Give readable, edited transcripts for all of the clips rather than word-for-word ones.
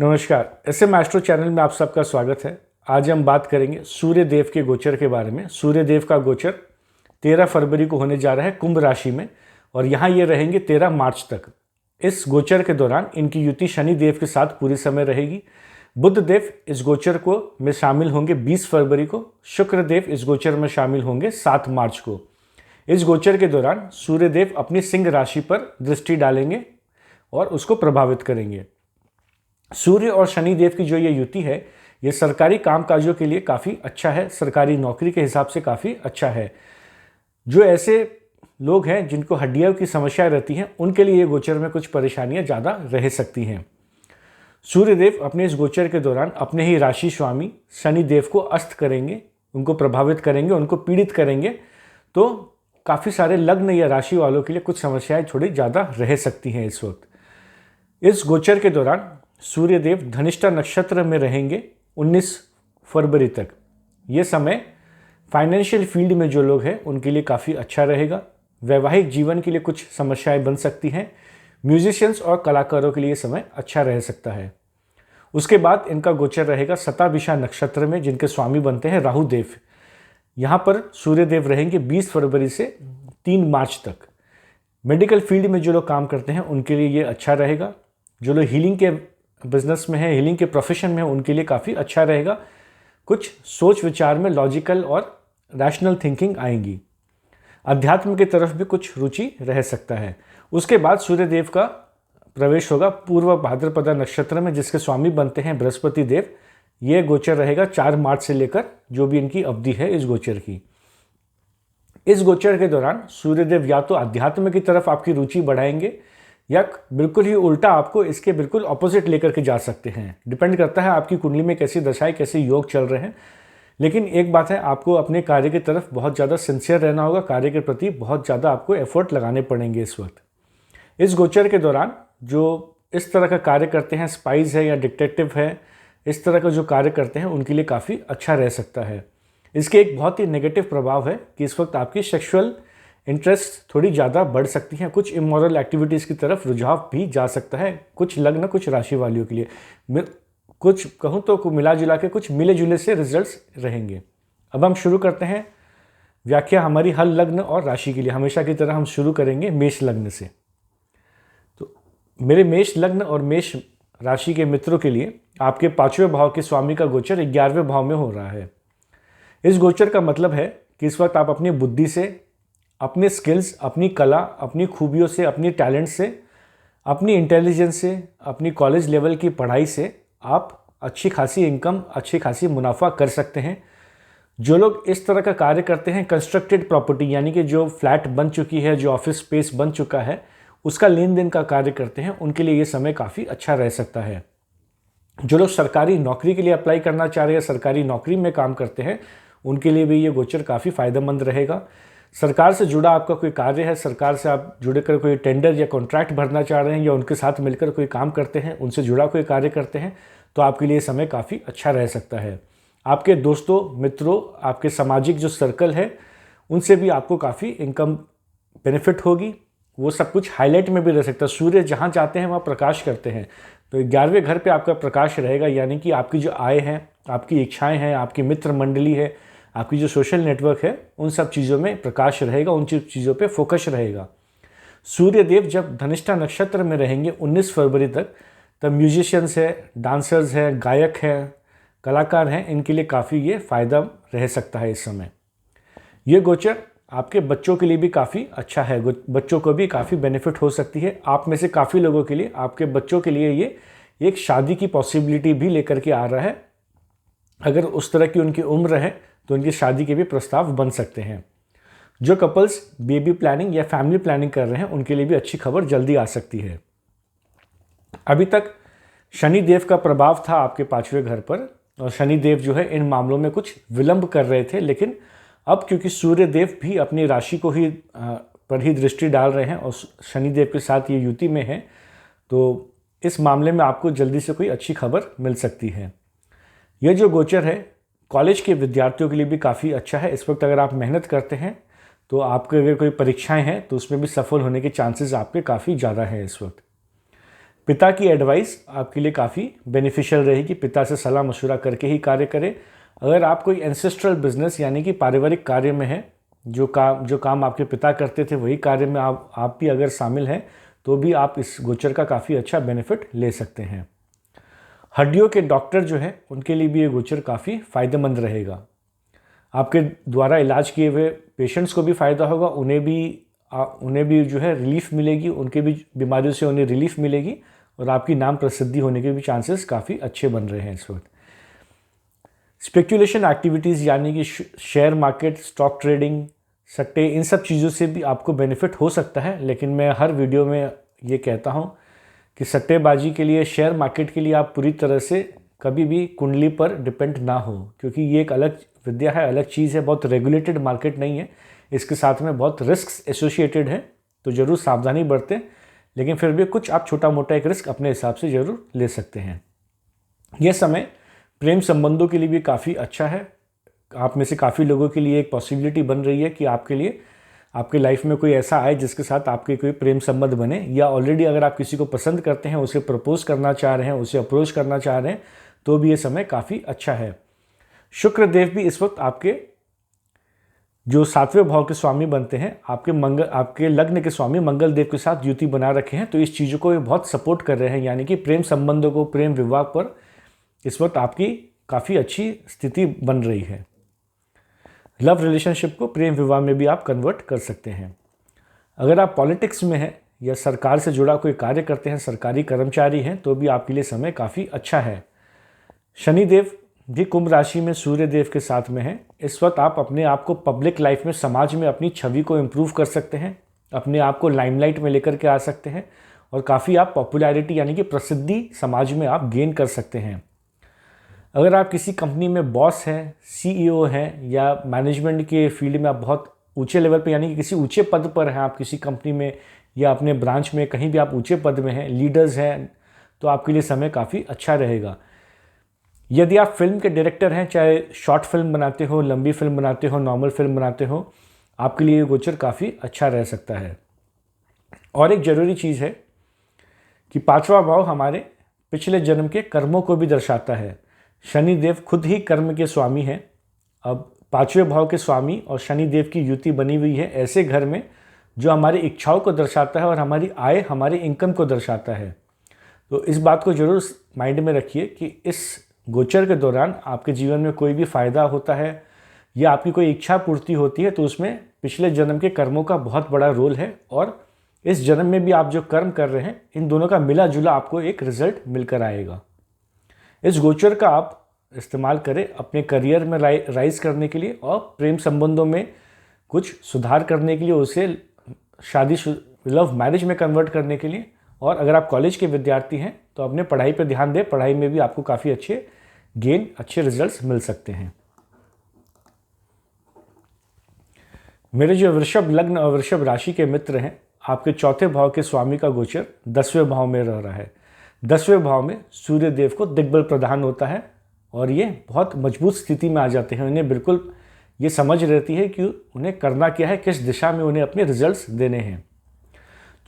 नमस्कार, SM astro channel में आप सबका स्वागत है। आज हम बात करेंगे सूर्य देव के गोचर के बारे में। सूर्य देव का गोचर 13 फरवरी को होने जा रहा है कुंभ राशि में और यहाँ ये रहेंगे 13 मार्च तक। इस गोचर के दौरान इनकी युति शनि देव के साथ पूरी समय रहेगी। बुध देव इस गोचर को में शामिल होंगे 20 फरवरी को। शुक्र देव इस गोचर में शामिल होंगे 7 मार्च को। इस गोचर के दौरान सूर्य देव अपनी सिंह राशि पर दृष्टि डालेंगे और उसको प्रभावित करेंगे। सूर्य और शनि देव की जो ये युति है, ये सरकारी कामकाजों के लिए काफ़ी अच्छा है, सरकारी नौकरी के हिसाब से काफ़ी अच्छा है। जो ऐसे लोग हैं जिनको हड्डियों की समस्याएं रहती हैं, उनके लिए ये गोचर में कुछ परेशानियां ज़्यादा रह सकती हैं। सूर्य देव अपने इस गोचर के दौरान अपने ही राशि स्वामी शनि देव को अस्त करेंगे, उनको प्रभावित करेंगे, उनको पीड़ित करेंगे। तो काफ़ी सारे लग्न या राशि वालों के लिए कुछ समस्याएं थोड़ी ज़्यादा रह सकती हैं इस वक्त। इस गोचर के दौरान सूर्यदेव धनिष्ठा नक्षत्र में रहेंगे 19 फरवरी तक। ये समय फाइनेंशियल फील्ड में जो लोग हैं उनके लिए काफ़ी अच्छा रहेगा। वैवाहिक जीवन के लिए कुछ समस्याएं बन सकती हैं। म्यूजिशियंस और कलाकारों के लिए समय अच्छा रह सकता है। उसके बाद इनका गोचर रहेगा शताभिषा नक्षत्र में, जिनके स्वामी बनते हैं राहु देव। यहाँ पर सूर्यदेव रहेंगे 20 फरवरी से 3 मार्च तक। मेडिकल फील्ड में जो लोग काम करते हैं उनके लिए ये अच्छा रहेगा। जो लोग हीलिंग के बिजनेस में है, हीलिंग के प्रोफेशन में है, उनके लिए काफ़ी अच्छा रहेगा। कुछ सोच विचार में लॉजिकल और रैशनल थिंकिंग आएंगी। अध्यात्म की तरफ भी कुछ रुचि रह सकता है। उसके बाद सूर्यदेव का प्रवेश होगा पूर्व भाद्रपदा नक्षत्र में, जिसके स्वामी बनते हैं बृहस्पति देव। ये गोचर रहेगा 4 मार्च से लेकर जो भी इनकी अवधि है इस गोचर की। इस गोचर के दौरान सूर्यदेव या तो अध्यात्म की तरफ आपकी रुचि बढ़ाएंगे या बिल्कुल ही उल्टा आपको इसके बिल्कुल ऑपोजिट लेकर के जा सकते हैं। डिपेंड करता है आपकी कुंडली में कैसी दशाएं, कैसे योग चल रहे हैं। लेकिन एक बात है, आपको अपने कार्य की तरफ बहुत ज़्यादा सिंसियर रहना होगा। कार्य के प्रति बहुत ज़्यादा आपको एफर्ट लगाने पड़ेंगे इस वक्त। इस गोचर के दौरान जो इस तरह का कार्य करते हैं, स्पाइस है या डिटेक्टिव है, इस तरह का जो कार्य करते हैं उनके लिए काफ़ी अच्छा रह सकता है। इसके एक बहुत ही नेगेटिव प्रभाव है कि इस वक्त आपकी सेक्सुअल इंटरेस्ट थोड़ी ज़्यादा बढ़ सकती हैं। कुछ इमोरल एक्टिविटीज़ की तरफ रुझाव भी जा सकता है कुछ लग्न, कुछ राशि वालियों के लिए। कुछ कहूँ तो मिला जुला के कुछ मिले जुले से रिजल्ट्स रहेंगे। अब हम शुरू करते हैं व्याख्या हमारी हर लग्न और राशि के लिए। हमेशा की तरह हम शुरू करेंगे मेष लग्न से। तो मेरे मेष लग्न और मेष राशि के मित्रों के लिए आपके 5वें भाव के स्वामी का गोचर 11वें भाव में हो रहा है। इस गोचर का मतलब है कि इस वक्त आप अपनी बुद्धि से, अपने स्किल्स, अपनी कला, अपनी खूबियों से, अपनी टैलेंट से, अपनी इंटेलिजेंस से, अपनी कॉलेज लेवल की पढ़ाई से आप अच्छी खासी इनकम, अच्छी खासी मुनाफा कर सकते हैं। जो लोग इस तरह का कार्य करते हैं, कंस्ट्रक्टेड प्रॉपर्टी यानी कि जो फ्लैट बन चुकी है, जो ऑफिस स्पेस बन चुका है, उसका लेन देन का कार्य करते हैं, उनके लिए ये समय काफ़ी अच्छा रह सकता है। जो लोग सरकारी नौकरी के लिए अप्लाई करना चाह रहे हैं, सरकारी नौकरी में काम करते हैं, उनके लिए भी ये गोचर काफ़ी फायदेमंद रहेगा। सरकार से जुड़ा आपका कोई कार्य है, सरकार से आप जुड़े कर कोई टेंडर या कॉन्ट्रैक्ट भरना चाह रहे हैं या उनके साथ मिलकर कोई काम करते हैं, उनसे जुड़ा कोई कार्य करते हैं, तो आपके लिए समय काफ़ी अच्छा रह सकता है। आपके दोस्तों, मित्रों, आपके सामाजिक जो सर्कल है, उनसे भी आपको काफ़ी इनकम बेनिफिट होगी। वो सब कुछ हाईलाइट में भी रह सकता है। सूर्य जहाँ जाते हैं वहाँ प्रकाश करते हैं, तो 11वें घर पर आपका प्रकाश रहेगा। यानी कि आपकी जो आय है, आपकी इच्छाएँ हैं, आपकी मित्र मंडली है, आपकी जो सोशल नेटवर्क है, उन सब चीज़ों में प्रकाश रहेगा, उन चीज़ों पे फोकस रहेगा। सूर्यदेव जब धनिष्ठा नक्षत्र में रहेंगे 19 फरवरी तक, तब म्यूजिशियंस है, डांसर्स है, गायक हैं, कलाकार हैं, इनके लिए काफ़ी ये फ़ायदा रह सकता है इस समय। ये गोचर आपके बच्चों के लिए भी काफ़ी अच्छा है। बच्चों को भी काफ़ी बेनिफिट हो सकती है। आप में से काफ़ी लोगों के लिए, आपके बच्चों के लिए ये एक शादी की पॉसिबिलिटी भी लेकर के आ रहा है। अगर उस तरह की उनकी उम्र है तो उनकी शादी के भी प्रस्ताव बन सकते हैं। जो कपल्स बेबी प्लानिंग या फैमिली प्लानिंग कर रहे हैं, उनके लिए भी अच्छी खबर जल्दी आ सकती है। अभी तक शनि देव का प्रभाव था आपके 5वें घर पर और शनि देव जो है इन मामलों में कुछ विलंब कर रहे थे। लेकिन अब क्योंकि सूर्य देव भी अपनी राशि को ही पर ही दृष्टि डाल रहे हैं और शनि देव के साथ ये युति में है, तो इस मामले में आपको जल्दी से कोई अच्छी खबर मिल सकती है। यह जो गोचर है कॉलेज के विद्यार्थियों के लिए भी काफ़ी अच्छा है। इस वक्त अगर आप मेहनत करते हैं तो आपके अगर कोई परीक्षाएं हैं तो उसमें भी सफल होने के चांसेस आपके काफ़ी ज़्यादा हैं इस वक्त। पिता की एडवाइस आपके लिए काफ़ी बेनिफिशियल रहेगी, पिता से सलाह मशवरा करके ही कार्य करें। अगर आप कोई एंसेस्ट्रल बिजनेस यानी कि पारिवारिक कार्य में है, जो काम आपके पिता करते थे वही कार्य में आप भी अगर शामिल हैं, तो भी आप इस गोचर का काफ़ी अच्छा बेनिफिट ले सकते हैं। हड्डियों के डॉक्टर जो है उनके लिए भी ये गोचर काफ़ी फ़ायदेमंद रहेगा। आपके द्वारा इलाज किए हुए पेशेंट्स को भी फ़ायदा होगा, उन्हें भी जो है रिलीफ मिलेगी, उनके भी बीमारियों से उन्हें रिलीफ मिलेगी और आपकी नाम प्रसिद्धि होने के भी चांसेस काफ़ी अच्छे बन रहे हैं इस वक्त। स्पेक्यूलेशन एक्टिविटीज़ यानी कि शेयर मार्केट, स्टॉक ट्रेडिंग, सट्टे, इन सब चीज़ों से भी आपको बेनिफिट हो सकता है, लेकिन मैं हर वीडियो में ये कहता हूँ कि सट्टेबाजी के लिए, शेयर मार्केट के लिए आप पूरी तरह से कभी भी कुंडली पर डिपेंड ना हो, क्योंकि ये एक अलग विद्या है, अलग चीज़ है, बहुत रेगुलेटेड मार्केट नहीं है, इसके साथ में बहुत रिस्क एसोसिएटेड है, तो ज़रूर सावधानी बरतें, लेकिन फिर भी कुछ आप छोटा मोटा एक रिस्क अपने हिसाब से ज़रूर ले सकते हैं। यह समय प्रेम संबंधों के लिए भी काफ़ी अच्छा है। आप में से काफ़ी लोगों के लिए एक पॉसिबिलिटी बन रही है कि आपके लिए आपके लाइफ में कोई ऐसा आए जिसके साथ आपके कोई प्रेम संबंध बने, या ऑलरेडी अगर आप किसी को पसंद करते हैं, उसे प्रपोज करना चाह रहे हैं, उसे अप्रोच करना चाह रहे हैं, तो भी ये समय काफ़ी अच्छा है। शुक्र देव भी इस वक्त आपके जो 7वें भाव के स्वामी बनते हैं, आपके लग्न के स्वामी मंगल देव के साथ युति बना रखे हैं, तो इस चीज़ों को ये बहुत सपोर्ट कर रहे हैं, यानी कि प्रेम संबंधों को, प्रेम विवाह पर इस वक्त आपकी काफ़ी अच्छी स्थिति बन रही है। लव रिलेशनशिप को प्रेम विवाह में भी आप कन्वर्ट कर सकते हैं। अगर आप पॉलिटिक्स में हैं या सरकार से जुड़ा कोई कार्य करते हैं, सरकारी कर्मचारी हैं, तो भी आपके लिए समय काफ़ी अच्छा है। शनिदेव भी कुंभ राशि में सूर्य देव के साथ में है। इस वक्त आप अपने आप को पब्लिक लाइफ में, समाज में अपनी छवि को इम्प्रूव कर सकते हैं, अपने आप को लाइमलाइट में लेकर के आ सकते हैं और काफ़ी आप पॉपुलैरिटी यानी कि प्रसिद्धि समाज में आप गेन कर सकते हैं। अगर आप किसी कंपनी में बॉस हैं, सीईओ हैं, या मैनेजमेंट के फील्ड में आप बहुत ऊंचे लेवल पे यानी कि किसी ऊंचे पद पर हैं, आप किसी कंपनी में या अपने ब्रांच में कहीं भी आप ऊंचे पद में हैं, लीडर्स हैं, तो आपके लिए समय काफ़ी अच्छा रहेगा। यदि आप फिल्म के डायरेक्टर हैं, चाहे शॉर्ट फिल्म बनाते हो, लंबी फिल्म बनाते हो, नॉर्मल फिल्म बनाते हो, आपके लिए ये गोचर काफ़ी अच्छा रह सकता है। और एक ज़रूरी चीज़ है कि 5वां भाव हमारे पिछले जन्म के कर्मों को भी दर्शाता है। शनिदेव खुद ही कर्म के स्वामी हैं। अब 5वें भाव के स्वामी और शनिदेव की युति बनी हुई है ऐसे घर में जो हमारी इच्छाओं को दर्शाता है और हमारी आय, हमारे इनकम को दर्शाता है। तो इस बात को जरूर माइंड में रखिए कि इस गोचर के दौरान आपके जीवन में कोई भी फायदा होता है या आपकी कोई इच्छा पूर्ति होती है, तो उसमें पिछले जन्म के कर्मों का बहुत बड़ा रोल है, और इस जन्म में भी आप जो कर्म कर रहे हैं, इन दोनों का मिला जुला आपको एक रिजल्ट मिलकर आएगा। इस गोचर का आप इस्तेमाल करें अपने करियर में राइज करने के लिए और प्रेम संबंधों में कुछ सुधार करने के लिए, उसे लव मैरिज में कन्वर्ट करने के लिए। और अगर आप कॉलेज के विद्यार्थी हैं तो अपने पढ़ाई पर ध्यान दें, पढ़ाई में भी आपको काफ़ी अच्छे रिजल्ट्स मिल सकते हैं। मेरे जो वृषभ लग्न और वृषभ राशि के मित्र हैं, आपके 4थे भाव के स्वामी का गोचर 10वें भाव में रह रहा है। 10वें भाव में सूर्य देव को दिग्बल प्रदान होता है और ये बहुत मजबूत स्थिति में आ जाते हैं। उन्हें बिल्कुल ये समझ रहती है कि उन्हें करना क्या है, किस दिशा में उन्हें अपने रिजल्ट्स देने हैं।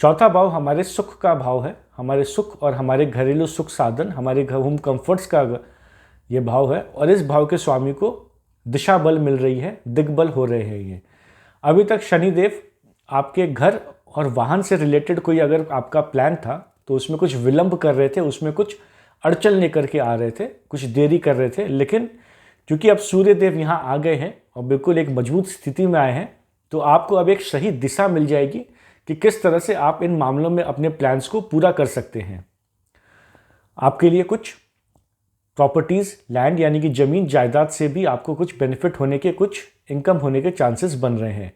4था भाव हमारे सुख का भाव है, हमारे सुख और हमारे घरेलू सुख साधन, हमारे होम कंफर्ट्स का ये भाव है, और इस भाव के स्वामी को दिशा बल मिल रही है, दिग्बल हो रहे हैं ये। अभी तक शनिदेव आपके घर और वाहन से रिलेटेड कोई अगर आपका प्लान था तो उसमें कुछ विलंब कर रहे थे, उसमें कुछ अड़चन लेकर के आ रहे थे, कुछ देरी कर रहे थे, लेकिन क्योंकि अब सूर्य देव यहाँ आ गए हैं और बिल्कुल एक मजबूत स्थिति में आए हैं, तो आपको अब एक सही दिशा मिल जाएगी कि किस तरह से आप इन मामलों में अपने प्लान्स को पूरा कर सकते हैं। आपके लिए कुछ प्रॉपर्टीज़, लैंड यानी कि ज़मीन जायदाद से भी आपको कुछ बेनिफिट होने के, कुछ इनकम होने के चांसेस बन रहे हैं।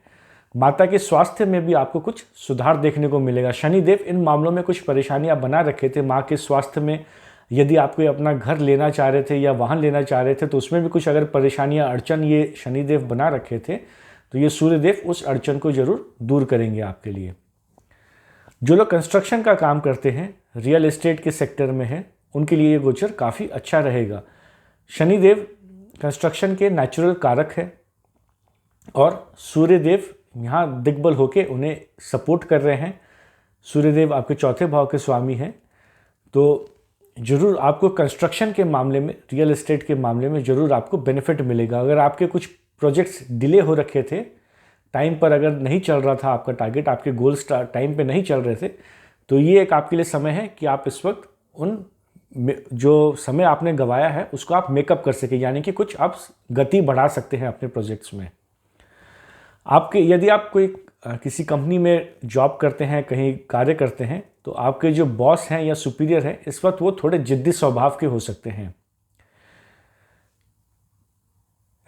माता के स्वास्थ्य में भी आपको कुछ सुधार देखने को मिलेगा। शनिदेव इन मामलों में कुछ परेशानियां बना रखे थे। माँ के स्वास्थ्य में यदि आप कोई अपना घर लेना चाह रहे थे या वाहन लेना चाह रहे थे, तो उसमें भी कुछ अगर परेशानियां, अड़चन ये शनिदेव बना रखे थे, तो ये सूर्यदेव उस अड़चन को जरूर दूर करेंगे आपके लिए। जो लोग कंस्ट्रक्शन का काम करते हैं, रियल एस्टेट के सेक्टर में हैं, उनके लिए ये गोचर काफ़ी अच्छा रहेगा। शनिदेव कंस्ट्रक्शन के नेचुरल कारक है और सूर्यदेव यहाँ दिग्बल होके उन्हें सपोर्ट कर रहे हैं। सूर्यदेव आपके 4थे भाव के स्वामी हैं, तो ज़रूर आपको कंस्ट्रक्शन के मामले में, रियल एस्टेट के मामले में ज़रूर आपको बेनिफिट मिलेगा। अगर आपके कुछ प्रोजेक्ट्स डिले हो रखे थे, टाइम पर अगर नहीं चल रहा था आपका टारगेट, आपके गोल्स टाइम पे नहीं चल रहे थे, तो ये एक आपके लिए समय है कि आप इस वक्त उन जो समय आपने गंवाया है उसको आप मेकअप कर सके, यानी कि कुछ आप गति बढ़ा सकते हैं अपने प्रोजेक्ट्स में। आपके यदि आप कोई किसी कंपनी में जॉब करते हैं, कहीं कार्य करते हैं, तो आपके जो बॉस हैं या सुपीरियर हैं इस वक्त वो थोड़े जिद्दी स्वभाव के हो सकते हैं।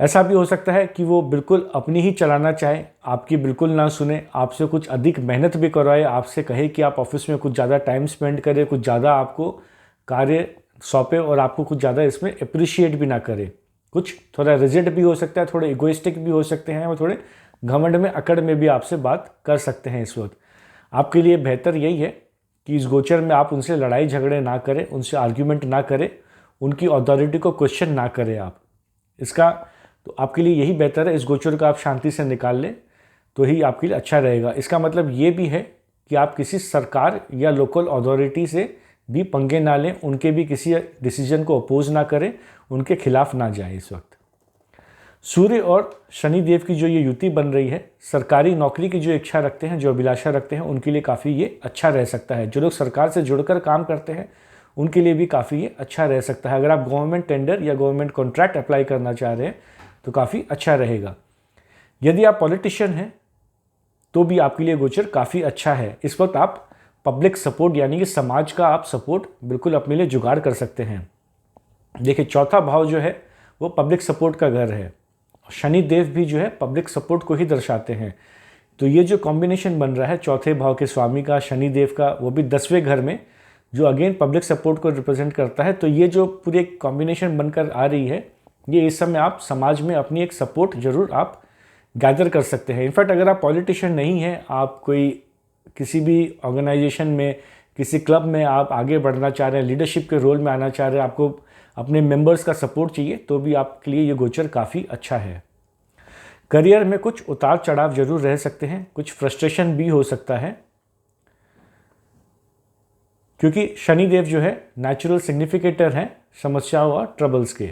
ऐसा भी हो सकता है कि वो बिल्कुल अपनी ही चलाना चाहे, आपकी बिल्कुल ना सुने, आपसे कुछ अधिक मेहनत भी करवाए, आपसे कहे कि आप ऑफिस में कुछ ज़्यादा टाइम स्पेंड करें, कुछ ज़्यादा आपको कार्य सौंपे और आपको कुछ ज़्यादा इसमें अप्रिशिएट भी ना करे। कुछ थोड़ा रिजिड भी हो सकता है, थोड़े इगोइस्टिक भी हो सकते हैं और थोड़े घमंड में, अकड़ में भी आपसे बात कर सकते हैं। इस वक्त आपके लिए बेहतर यही है कि इस गोचर में आप उनसे लड़ाई झगड़े ना करें, उनसे आर्ग्यूमेंट ना करें, उनकी अथॉरिटी को क्वेश्चन ना करें आप। इसका तो आपके लिए यही बेहतर है, इस गोचर को आप शांति से निकाल लें तो ही आपके लिए अच्छा रहेगा। इसका मतलब ये भी है कि आप किसी सरकार या लोकल अथॉरिटी से भी पंगे ना लें, उनके भी किसी डिसीजन को अपोज ना करें, उनके खिलाफ ना जाएं। इस वक्त सूर्य और शनि देव की जो ये युति बन रही है, सरकारी नौकरी की जो इच्छा रखते हैं, जो अभिलाषा रखते हैं, उनके लिए काफ़ी ये अच्छा रह सकता है। जो लोग सरकार से जुड़कर काम करते हैं उनके लिए भी काफ़ी ये अच्छा रह सकता है। अगर आप गवर्नमेंट टेंडर या गवर्नमेंट कॉन्ट्रैक्ट अप्लाई करना चाह रहे हैं तो काफ़ी अच्छा रहेगा। यदि आप पॉलिटिशियन हैं तो भी आपके लिए गोचर काफ़ी अच्छा है। इस वक्त आप पब्लिक सपोर्ट यानी कि समाज का आप सपोर्ट बिल्कुल अपने लिए जुगाड़ कर सकते हैं। देखिए, चौथा भाव जो है वो पब्लिक सपोर्ट का घर है। शनि देव भी जो है पब्लिक सपोर्ट को ही दर्शाते हैं। तो ये जो कॉम्बिनेशन बन रहा है चौथे भाव के स्वामी का, शनि देव का, वो भी 10वें घर में, जो अगेन पब्लिक सपोर्ट को रिप्रेजेंट करता है। तो ये जो पूरी एक कॉम्बिनेशन बनकर आ रही है, ये इस समय आप समाज में अपनी एक सपोर्ट जरूर आप गैदर कर सकते हैं। इनफैक्ट अगर आप पॉलिटिशियन नहीं हैं, आप कोई किसी भी ऑर्गेनाइजेशन में, किसी क्लब में आप आगे बढ़ना चाह रहे हैं, लीडरशिप के रोल में आना चाह रहे हैं, आपको अपने मेंबर्स का सपोर्ट चाहिए, तो भी आपके लिए ये गोचर काफ़ी अच्छा है। करियर में कुछ उतार चढ़ाव जरूर रह सकते हैं, कुछ फ्रस्ट्रेशन भी हो सकता है, क्योंकि शनिदेव जो है नेचुरल सिग्निफिकेटर हैं समस्याओं और ट्रबल्स के।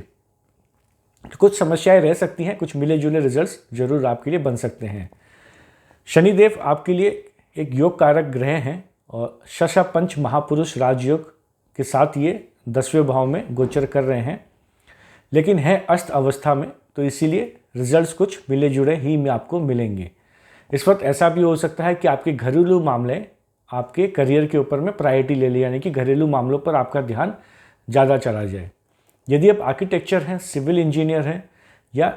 तो कुछ समस्याएं रह सकती हैं, कुछ मिले जुले रिजल्ट्स जरूर आपके लिए बन सकते हैं। शनिदेव आपके लिए एक योग कारक ग्रह हैं और शश पंच महापुरुष राजयोग के साथ ये 10वें भाव में गोचर कर रहे हैं, लेकिन है अस्त अवस्था में, तो इसीलिए रिजल्ट्स कुछ मिले जुले ही में आपको मिलेंगे। इस वक्त ऐसा भी हो सकता है कि आपके घरेलू मामले आपके करियर के ऊपर में प्रायोरिटी ले ले, यानी कि घरेलू मामलों पर आपका ध्यान ज़्यादा चला जाए। यदि आप आर्किटेक्चर हैं, सिविल इंजीनियर हैं या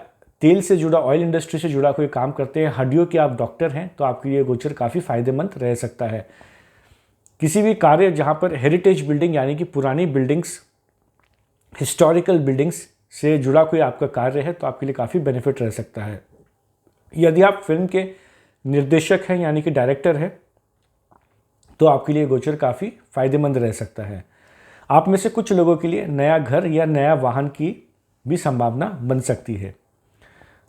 तेल से जुड़ा, ऑयल इंडस्ट्री से जुड़ा कोई काम करते हैं, हड्डियों के आप डॉक्टर हैं, तो आपके लिए गोचर काफ़ी फायदेमंद रह सकता है। किसी भी कार्य जहाँ पर हेरिटेज बिल्डिंग यानी कि पुरानी बिल्डिंग्स, हिस्टोरिकल बिल्डिंग्स से जुड़ा कोई आपका कार्य है, तो आपके लिए काफ़ी बेनिफिट रह सकता है। यदि आप फिल्म के निर्देशक हैं यानी कि डायरेक्टर हैं, तो आपके लिए गोचर काफ़ी फायदेमंद रह सकता है। आप में से कुछ लोगों के लिए नया घर या नया वाहन की भी संभावना बन सकती है।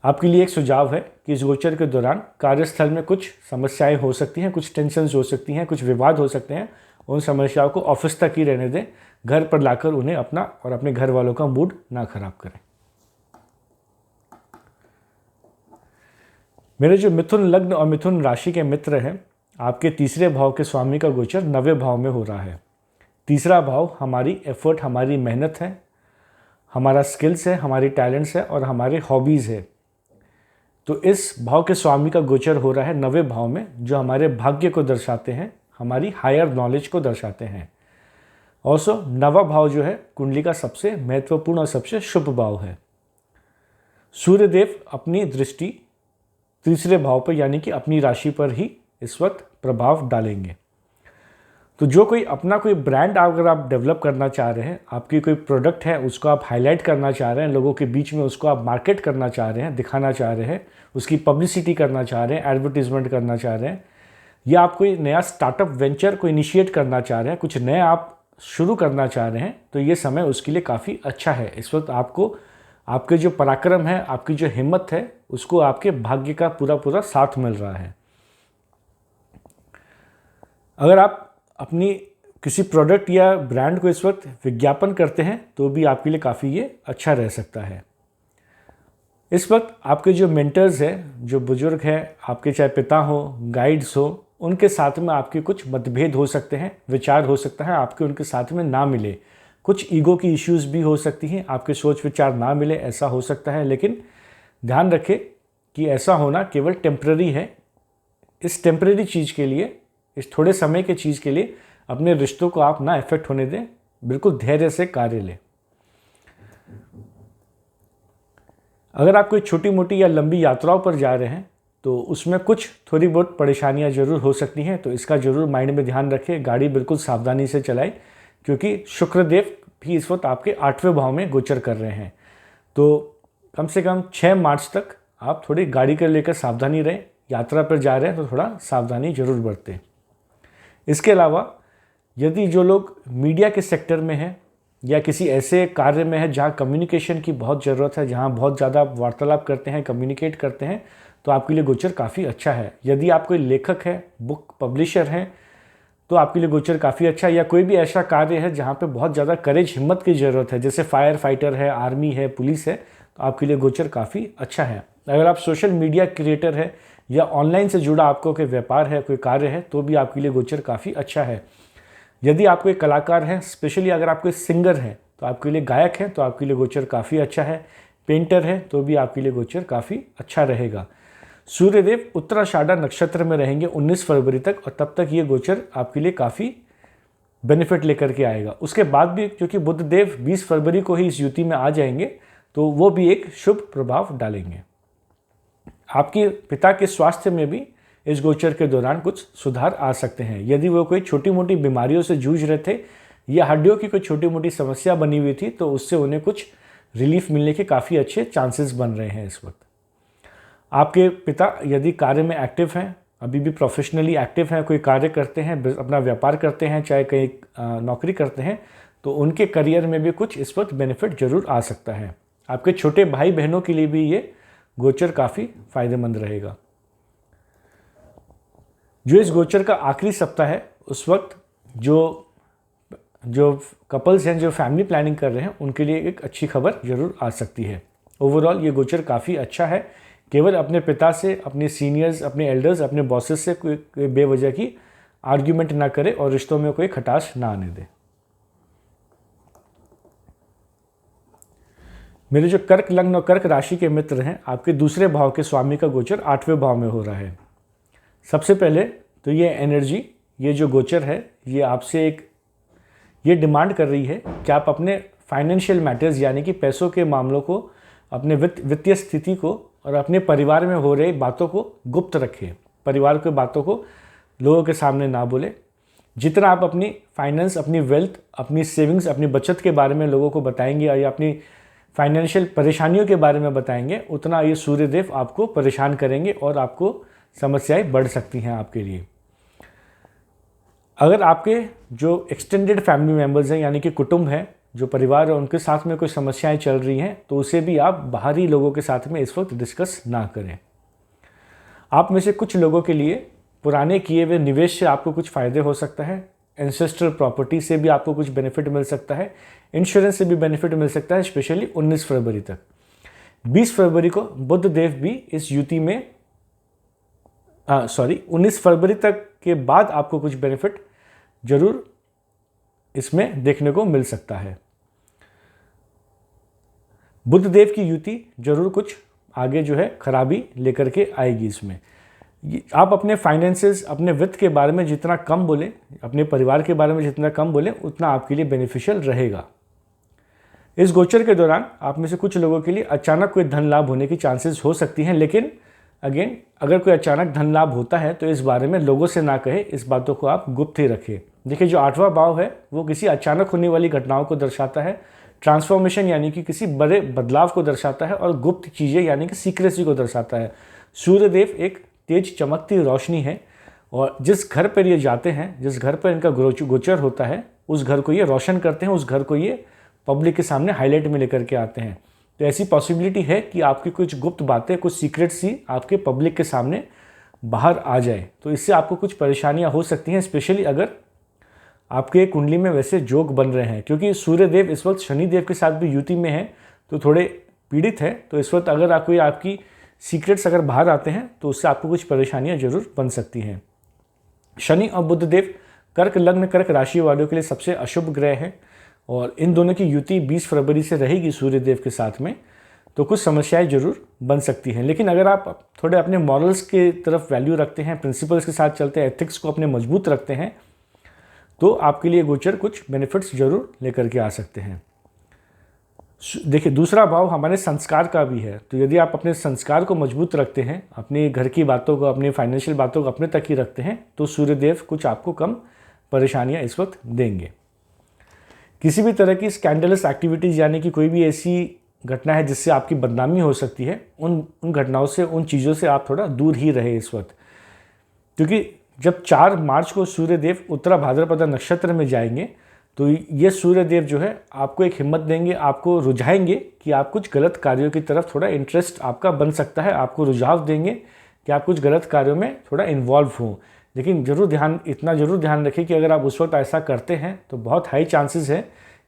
आपके लिए एक सुझाव है कि इस गोचर के दौरान कार्यस्थल में कुछ समस्याएं हो सकती हैं, कुछ टेंशन्स हो सकती हैं, कुछ विवाद हो सकते हैं। उन समस्याओं को ऑफिस तक ही रहने दें, घर पर लाकर उन्हें अपना और अपने घर वालों का मूड ना खराब करें। मेरे जो मिथुन लग्न और मिथुन राशि के मित्र हैं, आपके तीसरे भाव के स्वामी का गोचर 9वें भाव में हो रहा है। तीसरा भाव हमारी एफर्ट, हमारी मेहनत है, हमारा स्किल्स है, हमारी टैलेंट्स है और हमारे हॉबीज़ है। तो इस भाव के स्वामी का गोचर हो रहा है 9वें भाव में, जो हमारे भाग्य को दर्शाते हैं, हमारी हायर नॉलेज को दर्शाते हैं। ऑल्सो 9वां भाव जो है कुंडली का सबसे महत्वपूर्ण और सबसे शुभ भाव है। सूर्यदेव अपनी दृष्टि तीसरे भाव पर यानी कि अपनी राशि पर ही इस वक्त प्रभाव डालेंगे। तो जो कोई अपना कोई ब्रांड अगर आप डेवलप करना चाह रहे हैं, आपकी कोई प्रोडक्ट है उसको आप हाईलाइट करना चाह रहे हैं, लोगों के बीच में उसको आप मार्केट करना चाह रहे हैं, दिखाना चाह रहे हैं, उसकी पब्लिसिटी करना चाह रहे हैं, एडवर्टीजमेंट करना चाह रहे हैं, या आप कोई नया स्टार्टअप वेंचर को इनिशिएट करना चाह रहे हैं, कुछ नया आप शुरू करना चाह रहे हैं, तो ये समय उसके लिए काफ़ी अच्छा है। इस वक्त आपको आपके जो पराक्रम है, आपकी जो हिम्मत है, उसको आपके भाग्य का पूरा पूरा साथ मिल रहा है। अगर आप अपनी किसी प्रोडक्ट या ब्रांड को इस वक्त विज्ञापन करते हैं तो भी आपके लिए काफ़ी ये अच्छा रह सकता है। इस वक्त आपके जो मेंटर्स हैं, जो बुजुर्ग हैं, आपके चाहे पिता हो, गाइड्स हो, उनके साथ में आपके कुछ मतभेद हो सकते हैं, विचार हो सकता है आपके उनके साथ में ना मिले, कुछ ईगो की इश्यूज भी हो सकती हैं, आपके सोच विचार ना मिले, ऐसा हो सकता है। लेकिन ध्यान रखें कि ऐसा होना केवल टेम्पररी है। इस टेम्पररी चीज़ के लिए, इस थोड़े समय के चीज़ के लिए अपने रिश्तों को आप ना इफेक्ट होने दें, बिल्कुल धैर्य से कार्य लें। अगर आप कोई छोटी मोटी या लंबी यात्राओं पर जा रहे हैं तो उसमें कुछ थोड़ी बहुत परेशानियां जरूर हो सकती हैं, तो इसका जरूर माइंड में ध्यान रखें। गाड़ी बिल्कुल सावधानी से चलाएं, क्योंकि शुक्रदेव भी इस वक्त आपके 8वें भाव में गोचर कर रहे हैं। तो कम से कम 6 मार्च तक आप थोड़ी गाड़ी को लेकर सावधानी रहें। यात्रा पर जा रहे हैं तो थोड़ा सावधानी जरूर बरतें। इसके अलावा यदि जो लोग मीडिया के सेक्टर में हैं या किसी ऐसे कार्य में है जहाँ कम्युनिकेशन की बहुत ज़रूरत है, जहाँ बहुत ज़्यादा वार्तालाप करते हैं, कम्युनिकेट करते हैं, तो आपके लिए गोचर काफ़ी अच्छा है। यदि आप कोई लेखक है, बुक पब्लिशर हैं, तो आपके लिए गोचर काफ़ी अच्छा है। या कोई भी ऐसा कार्य है जहाँ पे बहुत ज़्यादा करेज, हिम्मत की ज़रूरत है, जैसे फायर फाइटर है, आर्मी है, पुलिस है, तो आपके लिए गोचर काफ़ी अच्छा है। अगर आप सोशल मीडिया क्रिएटर है या ऑनलाइन से जुड़ा आपको कोई व्यापार है, कोई कार्य है, तो भी आपके लिए गोचर काफ़ी अच्छा है। यदि आप कोई कलाकार हैं, स्पेशली अगर आप कोई सिंगर हैं, तो आपके लिए गायक हैं, तो आपके लिए गोचर काफ़ी अच्छा है। पेंटर है तो भी आपके लिए गोचर काफ़ी अच्छा रहेगा। सूर्यदेव उत्तराषाढ़ा नक्षत्र में रहेंगे 19 फरवरी तक, और तब तक ये गोचर आपके लिए काफ़ी बेनिफिट लेकर के आएगा। उसके बाद भी क्योंकि बुधदेव 20 फरवरी को ही इस युति में आ जाएंगे, तो वो भी एक शुभ प्रभाव डालेंगे। आपके पिता के स्वास्थ्य में भी इस गोचर के दौरान कुछ सुधार आ सकते हैं। यदि वो कोई छोटी मोटी बीमारियों से जूझ रहे थे या हड्डियों की कोई छोटी मोटी समस्या बनी हुई थी, तो उससे उन्हें कुछ रिलीफ मिलने के काफ़ी अच्छे चांसेस बन रहे हैं इस वक्त। आपके पिता यदि कार्य में एक्टिव हैं, अभी भी प्रोफेशनली एक्टिव हैं, कोई कार्य करते हैं, अपना व्यापार करते हैं, चाहे कहीं नौकरी करते हैं, तो उनके करियर में भी कुछ इस वक्त बेनिफिट जरूर आ सकता है। आपके छोटे भाई बहनों के लिए भी ये गोचर काफ़ी फायदेमंद रहेगा। जो इस गोचर का आखिरी सप्ताह है, उस वक्त जो कपल्स हैं, जो फैमिली प्लानिंग कर रहे हैं, उनके लिए एक अच्छी खबर जरूर आ सकती है। ओवरऑल ये गोचर काफ़ी अच्छा है। केवल अपने पिता से, अपने सीनियर्स, अपने एल्डर्स, अपने बॉसेस से कोई बेवजह की आर्ग्यूमेंट ना करे और रिश्तों में कोई खटास ना आने दे। मेरे जो कर्क लग्न और कर्क राशि के मित्र हैं, आपके दूसरे भाव के स्वामी का गोचर 8वें भाव में हो रहा है। सबसे पहले तो ये एनर्जी, ये जो गोचर है, ये आपसे ये डिमांड कर रही है कि आप अपने फाइनेंशियल मैटर्स यानी कि पैसों के मामलों को, अपने वित्तीय स्थिति को और अपने परिवार में हो रही बातों को गुप्त रखें। परिवार की बातों को लोगों के सामने ना बोले। जितना आप अपनी फाइनेंस, अपनी वेल्थ, अपनी सेविंग्स, अपनी बचत के बारे में लोगों को बताएंगे या अपनी फाइनेंशियल परेशानियों के बारे में बताएंगे, उतना ये सूर्यदेव आपको परेशान करेंगे और आपको समस्याएं बढ़ सकती हैं आपके लिए। अगर आपके जो एक्सटेंडेड फैमिली मेम्बर्स हैं, यानी कि कुटुंब हैं, जो परिवार है, उनके साथ में कोई समस्याएं चल रही हैं, तो उसे भी आप बाहरी लोगों के साथ में इस वक्त डिस्कस ना करें। आप में से कुछ लोगों के लिए पुराने किए हुए निवेश से आपको कुछ फ़ायदे हो सकता है। एंसेस्ट्रल प्रॉपर्टी से भी आपको कुछ बेनिफिट मिल सकता है। इंश्योरेंस से भी बेनिफिट मिल सकता है, स्पेशली 19 फरवरी तक। 20 फरवरी को बुध देव भी इस युति में 19 फरवरी तक के बाद आपको कुछ बेनिफिट जरूर इसमें देखने को मिल सकता है। बुध देव की युति जरूर कुछ आगे जो है खराबी लेकर के आएगी। इसमें आप अपने फाइनेंसेस, अपने वित्त के बारे में जितना कम बोले, अपने परिवार के बारे में जितना कम बोले, उतना आपके लिए बेनिफिशियल रहेगा। इस गोचर के दौरान आप में से कुछ लोगों के लिए अचानक कोई धन लाभ होने की चांसेस हो सकती हैं, लेकिन अगेन अगर कोई अचानक धन लाभ होता है तो इस बारे में लोगों से ना कहे, इस बातों को आप गुप्त ही रखें। देखिए, जो 8वां भाव है वो किसी अचानक होने वाली घटनाओं को दर्शाता है, ट्रांसफॉर्मेशन यानी कि किसी बड़े बदलाव को दर्शाता है, और गुप्त चीज़ें यानी कि सीक्रेसी को दर्शाता है। सूर्यदेव एक तेज चमकती रोशनी है, और जिस घर पर ये जाते हैं, जिस घर पर इनका गोचर होता है, उस घर को ये रोशन करते हैं, उस घर को ये पब्लिक के सामने हाईलाइट में लेकर के आते हैं। तो ऐसी पॉसिबिलिटी है कि आपकी कुछ गुप्त बातें, कुछ सीक्रेट्स ही आपके पब्लिक के सामने बाहर आ जाए। तो इससे आपको कुछ परेशानियां हो सकती हैं, स्पेशली अगर आपके कुंडली में वैसे जोग बन रहे हैं, क्योंकि सूर्यदेव इस वक्त शनिदेव के साथ भी युति में है तो थोड़े पीड़ित है। तो इस वक्त अगर कोई आपकी सीक्रेट्स अगर बाहर आते हैं तो उससे आपको कुछ परेशानियां जरूर बन सकती हैं। शनि और बुधदेव कर्क लग्न कर्क राशि वालों के लिए सबसे अशुभ ग्रह है और इन दोनों की युति 20 फरवरी से रहेगी सूर्यदेव के साथ में, तो कुछ समस्याएं जरूर बन सकती हैं। लेकिन अगर आप थोड़े अपने मॉरल्स के तरफ वैल्यू रखते हैं, प्रिंसिपल्स के साथ चलते हैं, एथिक्स को अपने मजबूत रखते हैं, तो आपके लिए गोचर कुछ बेनिफिट्स जरूर लेकर के आ सकते हैं। देखिए, दूसरा भाव हमारे संस्कार का भी है, तो यदि आप अपने संस्कार को मजबूत रखते हैं, अपने घर की बातों को, अपनी फाइनेंशियल बातों को अपने तक ही रखते हैं, तो सूर्यदेव कुछ आपको कम परेशानियां इस वक्त देंगे। किसी भी तरह की स्कैंडलस एक्टिविटीज़ यानी कि कोई भी ऐसी घटना है जिससे आपकी बदनामी हो सकती है, उन घटनाओं से, उन चीज़ों से आप थोड़ा दूर ही रहे इस वक्त, क्योंकि जब 4 मार्च को सूर्यदेव उत्तरा भाद्रपद नक्षत्र में जाएंगे तो ये सूर्यदेव जो है आपको एक हिम्मत देंगे, आपको रुझाएंगे कि आप कुछ गलत कार्यों की तरफ थोड़ा इंटरेस्ट आपका बन सकता है, आपको रुझाव देंगे कि आप कुछ गलत कार्यों में थोड़ा इन्वॉल्व हों। लेकिन इतना जरूर ध्यान रखें कि अगर आप उस वक्त ऐसा करते हैं तो बहुत हाई चांसेस है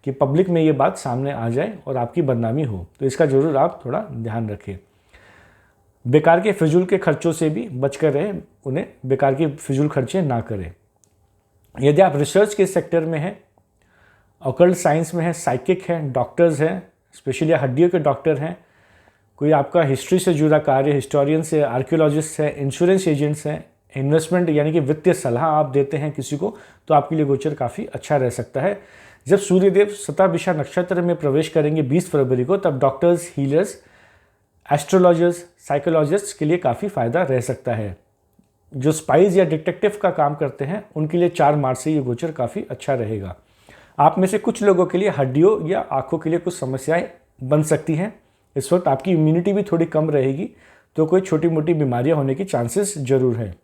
कि पब्लिक में ये बात सामने आ जाए और आपकी बदनामी हो, तो इसका जरूर आप थोड़ा ध्यान रखें। बेकार के फिजूल के खर्चों से भी बचकर रहें, उन्हें बेकार के फिजूल खर्चे ना करें। यदि आप रिसर्च के सेक्टर में हैं, ऑकल्ट साइंस में है, साइकिक हैं, डॉक्टर्स हैं, स्पेशली हड्डियों के डॉक्टर हैं, कोई आपका हिस्ट्री से जुड़ा कार्य, हिस्टोरियंस है, आर्कियोलॉजिस्ट है, इंश्योरेंस एजेंट्स हैं, इन्वेस्टमेंट यानी कि वित्तीय सलाह आप देते हैं किसी को, तो आपके लिए गोचर काफ़ी अच्छा रह सकता है। जब सूर्यदेव शतभिषा नक्षत्र में प्रवेश करेंगे 20 फरवरी को, तब डॉक्टर्स, हीलर्स, एस्ट्रोलॉजर्स, साइकोलॉजिस्ट्स के लिए काफ़ी फ़ायदा रह सकता है। जो स्पाइस या डिटेक्टिव का काम करते हैं उनके लिए 4 मार्च से ये गोचर काफ़ी अच्छा रहेगा। आप में से कुछ लोगों के लिए हड्डियों या आँखों के लिए कुछ समस्याएं बन सकती हैं। इस वक्त आपकी इम्यूनिटी भी थोड़ी कम रहेगी, तो कोई छोटी मोटी बीमारियां होने की चांसेस जरूर है,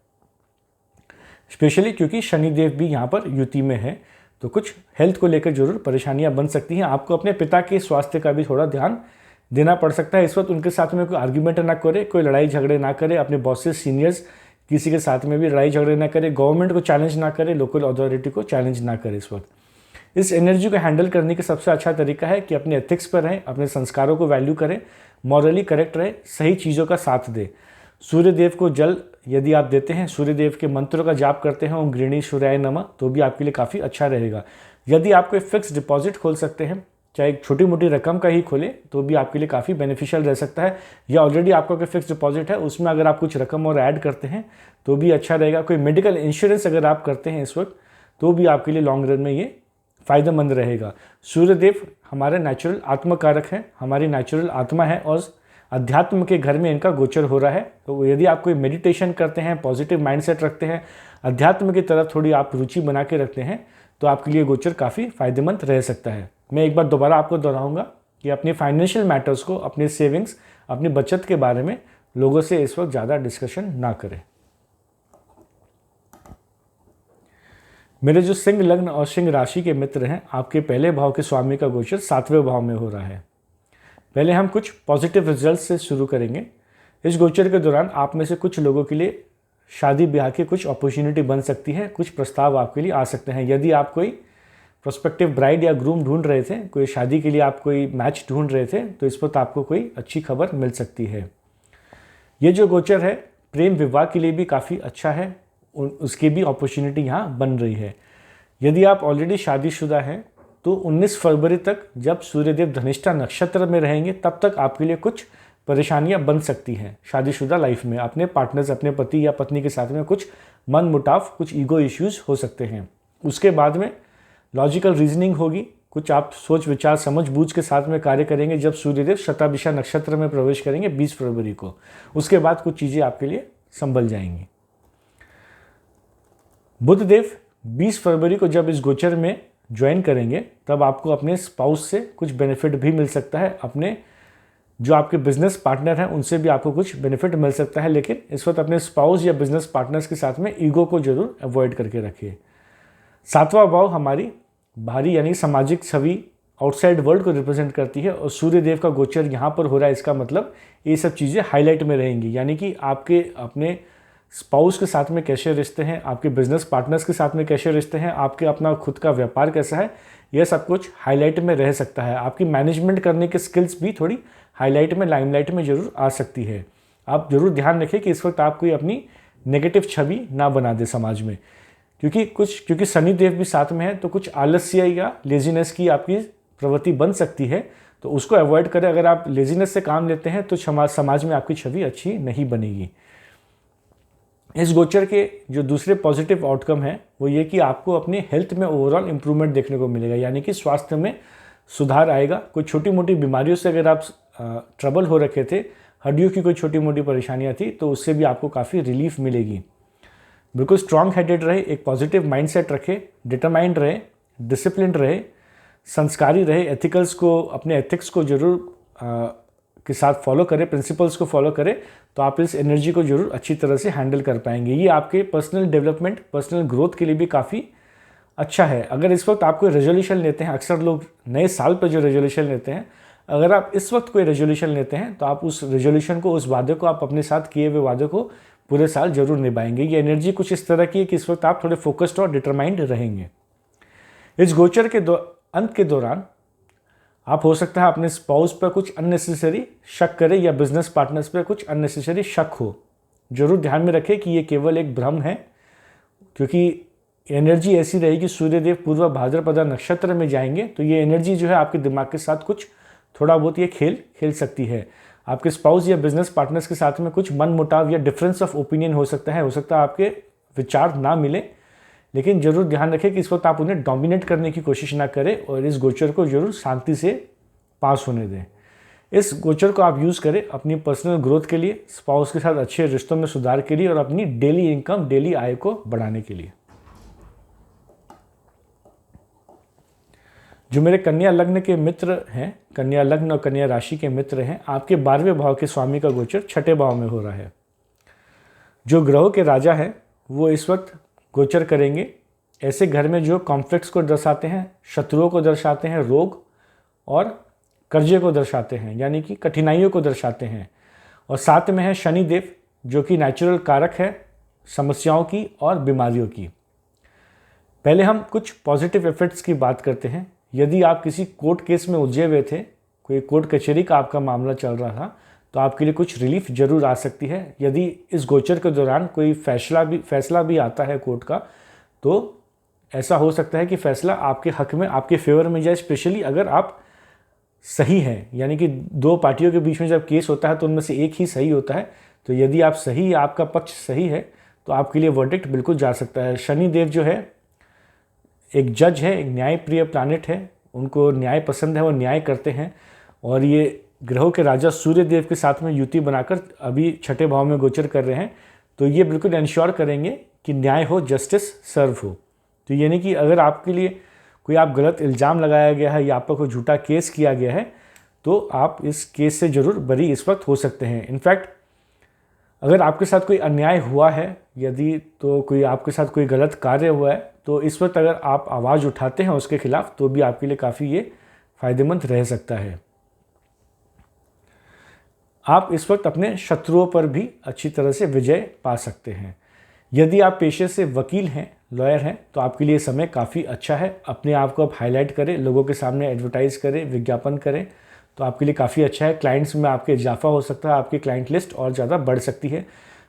स्पेशली क्योंकि शनिदेव भी यहाँ पर युति में है, तो कुछ हेल्थ को लेकर जरूर परेशानियां बन सकती हैं। आपको अपने पिता के स्वास्थ्य का भी थोड़ा ध्यान देना पड़ सकता है। इस वक्त उनके साथ में कोई आर्ग्यूमेंट ना करे, कोई लड़ाई झगड़े ना करे, अपने बॉसेस, सीनियर्स किसी के साथ में भी लड़ाई झगड़े ना करे, गवर्नमेंट को चैलेंज ना करे, लोकल अथॉरिटी को चैलेंज ना करे। इस वक्त इस एनर्जी को हैंडल करने का सबसे अच्छा तरीका है कि अपने एथिक्स पर रहें, अपने संस्कारों को वैल्यू करें, मॉरली करेक्ट रहे, सही चीज़ों का साथ दे। सूर्यदेव को जल यदि आप देते हैं, सूर्यदेव के मंत्रों का जाप करते हैं, ओम गृणी सूर्याय नमः, तो भी आपके लिए काफ़ी अच्छा रहेगा। यदि आप कोई फिक्स डिपॉजिट खोल सकते हैं, चाहे एक छोटी मोटी रकम का ही खोलें, तो भी आपके लिए काफ़ी बेनिफिशियल रह सकता है। या ऑलरेडी आपका कोई फिक्स डिपॉजिट है, उसमें अगर आप कुछ रकम और ऐड करते हैं तो भी अच्छा रहेगा। कोई मेडिकल इंश्योरेंस अगर आप करते हैं इस वक्त, तो भी आपके लिए लॉन्ग रन में ये फायदेमंद रहेगा। सूर्यदेव हमारे नेचुरल आत्मकारक हैं, हमारी नेचुरल आत्मा है और अध्यात्म के घर में इनका गोचर हो रहा है। तो यदि आप कोई मेडिटेशन करते हैं, पॉजिटिव माइंडसेट रखते हैं, अध्यात्म की तरफ थोड़ी आप रुचि बना के रखते हैं, तो आपके लिए गोचर काफ़ी फायदेमंद रह सकता है। मैं एक बार दोबारा आपको दोहराऊंगा कि अपने फाइनेंशियल मैटर्स को, अपने सेविंग्स, अपनी बचत के बारे में लोगों से इस वक्त ज़्यादा डिस्कशन ना करें। मेरे जो सिंह लग्न और सिंह राशि के मित्र हैं, आपके पहले भाव के स्वामी का गोचर 7वें भाव में हो रहा है। पहले हम कुछ पॉजिटिव रिजल्ट से शुरू करेंगे। इस गोचर के दौरान आप में से कुछ लोगों के लिए शादी ब्याह की कुछ अपॉर्चुनिटी बन सकती है, कुछ प्रस्ताव आपके लिए आ सकते हैं। यदि आप कोई प्रोस्पेक्टिव ब्राइड या ग्रूम ढूंढ रहे थे, कोई शादी के लिए आप कोई मैच ढूंढ रहे थे, तो इस वक्त आपको कोई अच्छी खबर मिल सकती है। ये जो गोचर है प्रेम विवाह के लिए भी काफ़ी अच्छा है, उसकी भी अपॉर्चुनिटी यहाँ बन रही है। यदि आप ऑलरेडी शादीशुदा हैं तो 19 फरवरी तक जब सूर्यदेव धनिष्ठा नक्षत्र में रहेंगे, तब तक आपके लिए कुछ परेशानियां बन सकती हैं शादीशुदा लाइफ में। अपने पार्टनर्स, अपने पति या पत्नी के साथ में कुछ मन मुटाव, कुछ ईगो इश्यूज हो सकते हैं। उसके बाद में लॉजिकल रीजनिंग होगी, कुछ आप सोच विचार समझ बूझ के साथ में कार्य करेंगे जब सूर्यदेव शतभिषा नक्षत्र में प्रवेश करेंगे 20 फरवरी को। उसके बाद कुछ चीज़ें आपके लिए संभल जाएंगी। बुधदेव 20 फरवरी को जब इस गोचर में ज्वाइन करेंगे, तब आपको अपने स्पाउस से कुछ बेनिफिट भी मिल सकता है। अपने जो आपके बिजनेस पार्टनर हैं उनसे भी आपको कुछ बेनिफिट मिल सकता है, लेकिन इस वक्त अपने स्पाउस या बिजनेस पार्टनर्स के साथ में ईगो को जरूर अवॉइड करके रखिए। 7वां भाव हमारी बाहरी यानी सामाजिक छवि, आउटसाइड वर्ल्ड को रिप्रेजेंट करती है और सूर्यदेव का गोचर यहाँ पर हो रहा है। इसका मतलब ये सब चीज़ें हाईलाइट में रहेंगी, यानी कि आपके अपने स्पाउस के साथ में कैसे रिश्ते हैं, आपके बिजनेस पार्टनर्स के साथ में कैसे रिश्ते हैं, आपके अपना खुद का व्यापार कैसा है, यह सब कुछ हाईलाइट में रह सकता है। आपकी मैनेजमेंट करने की स्किल्स भी थोड़ी हाईलाइट में, लाइमलाइट में जरूर आ सकती है। आप जरूर ध्यान रखें कि इस वक्त आप कोई अपनी नेगेटिव छवि ना बना दे समाज में, क्योंकि शनि देव भी साथ में है, तो कुछ आलस्य या लेजीनेस की आपकी प्रवृत्ति बन सकती है, तो उसको अवॉइड करें। अगर आप लेजीनेस से काम लेते हैं तो समाज में आपकी छवि अच्छी नहीं बनेगी। इस गोचर के जो दूसरे पॉजिटिव आउटकम है वो ये कि आपको अपने हेल्थ में ओवरऑल इंप्रूवमेंट देखने को मिलेगा, यानी कि स्वास्थ्य में सुधार आएगा। कोई छोटी मोटी बीमारियों से अगर आप ट्रबल हो रखे थे, हड्डियों की कोई छोटी मोटी परेशानियां थी, तो उससे भी आपको काफ़ी रिलीफ मिलेगी। बिल्कुल स्ट्रांग हेडेड रहे, एक पॉजिटिव माइंडसेट रखे, डिटरमाइंड रहे, डिसिप्लिन रहे, संस्कारी रहे, एथिकल्स को, अपने एथिक्स को जरूर के साथ फॉलो करें, प्रिंसिपल्स को फॉलो करें, तो आप इस एनर्जी को जरूर अच्छी तरह से हैंडल कर पाएंगे। ये आपके पर्सनल डेवलपमेंट, पर्सनल ग्रोथ के लिए भी काफ़ी अच्छा है। अगर इस वक्त आप कोई रेजोल्यूशन लेते हैं, अक्सर लोग नए साल पर जो रेजोल्यूशन लेते हैं, अगर आप इस वक्त कोई रेजोल्यूशन लेते हैं तो आप उस रेजोल्यूशन को, उस वादे को, आप अपने साथ किए हुए वादे को पूरे साल जरूर निभाएंगे। ये एनर्जी कुछ इस तरह की है कि इस वक्त आप थोड़े फोकस्ड और डिटरमाइंड रहेंगे। इस गोचर के अंत के दौरान आप हो सकता है अपने स्पाउस पर कुछ अननेसेसरी शक करें या बिजनेस पार्टनर्स पर कुछ अननेसेसरी शक हो। जरूर ध्यान में रखें कि ये केवल एक भ्रम है, क्योंकि एनर्जी ऐसी रहेगी, सूर्यदेव पूर्व भाद्रपदा नक्षत्र में जाएंगे, तो ये एनर्जी जो है आपके दिमाग के साथ कुछ थोड़ा बहुत ये खेल सकती है। आपके स्पाउस या बिजनेस पार्टनर्स के साथ में कुछ मन मुटाव या डिफरेंस ऑफ ओपिनियन हो सकता है आपके विचार ना मिले, लेकिन जरूर ध्यान रखें कि इस वक्त आप उन्हें डोमिनेट करने की कोशिश ना करें और इस गोचर को जरूर शांति से पास होने दें। इस गोचर को आप यूज़ करें अपनी पर्सनल ग्रोथ के लिए, स्पाउस के साथ अच्छे रिश्तों में सुधार के लिए और अपनी डेली इनकम, डेली आय को बढ़ाने के लिए। जो मेरे कन्या लग्न के मित्र हैं, कन्या लग्न और कन्या राशि के मित्र हैं, आपके 12वें भाव के स्वामी का गोचर 6ठे भाव में हो रहा है। जो ग्रहों के राजा हैं वो इस वक्त गोचर करेंगे ऐसे घर में जो कॉन्फ्लिक्ट्स को दर्शाते हैं, शत्रुओं को दर्शाते हैं, रोग और कर्जे को दर्शाते हैं, यानी कि कठिनाइयों को दर्शाते हैं। और साथ में है शनिदेव, जो कि नेचुरल कारक है समस्याओं की और बीमारियों की। पहले हम कुछ पॉजिटिव इफेक्ट्स की बात करते हैं। यदि आप किसी कोर्ट केस में उलझे हुए थे, कोई कोर्ट कचहरी का आपका मामला चल रहा था, तो आपके लिए कुछ रिलीफ जरूर आ सकती है। यदि इस गोचर के दौरान कोई फैसला भी आता है कोर्ट का, तो ऐसा हो सकता है कि फैसला आपके हक में, आपके फेवर में जाए, स्पेशली अगर आप सही हैं। यानी कि दो पार्टियों के बीच में जब केस होता है तो उनमें से एक ही सही होता है, तो यदि आप सही, आपका पक्ष सही है, तो आपके लिए वर्डिक्ट बिल्कुल जा सकता है। शनिदेव जो है एक जज है, एक न्यायप्रिय प्लैनेट है, उनको न्याय पसंद है, वो न्याय करते हैं। और ये ग्रहों के राजा सूर्य देव के साथ में युति बनाकर अभी 6ठे भाव में गोचर कर रहे हैं, तो ये बिल्कुल इंश्योर करेंगे कि न्याय हो, जस्टिस सर्व हो। तो यानी कि अगर आपके लिए कोई आप गलत इल्ज़ाम लगाया गया है या आप पर कोई झूठा केस किया गया है, तो आप इस केस से ज़रूर बरी इस वक्त हो सकते हैं। इनफैक्ट अगर आपके साथ कोई अन्याय हुआ है, यदि तो कोई आपके साथ कोई गलत कार्य हुआ है, तो इस वक्त अगर आप आवाज़ उठाते हैं उसके खिलाफ, तो भी आपके लिए काफ़ी ये फायदेमंद रह सकता है। आप इस वक्त अपने शत्रुओं पर भी अच्छी तरह से विजय पा सकते हैं। यदि आप पेशे से वकील हैं, लॉयर हैं, तो आपके लिए समय काफ़ी अच्छा है। अपने आप को आप हाईलाइट करें, लोगों के सामने एडवर्टाइज करें, विज्ञापन करें, तो आपके लिए काफ़ी अच्छा है। क्लाइंट्स में आपके इजाफा हो सकता है, आपकी क्लाइंट लिस्ट और ज़्यादा बढ़ सकती है।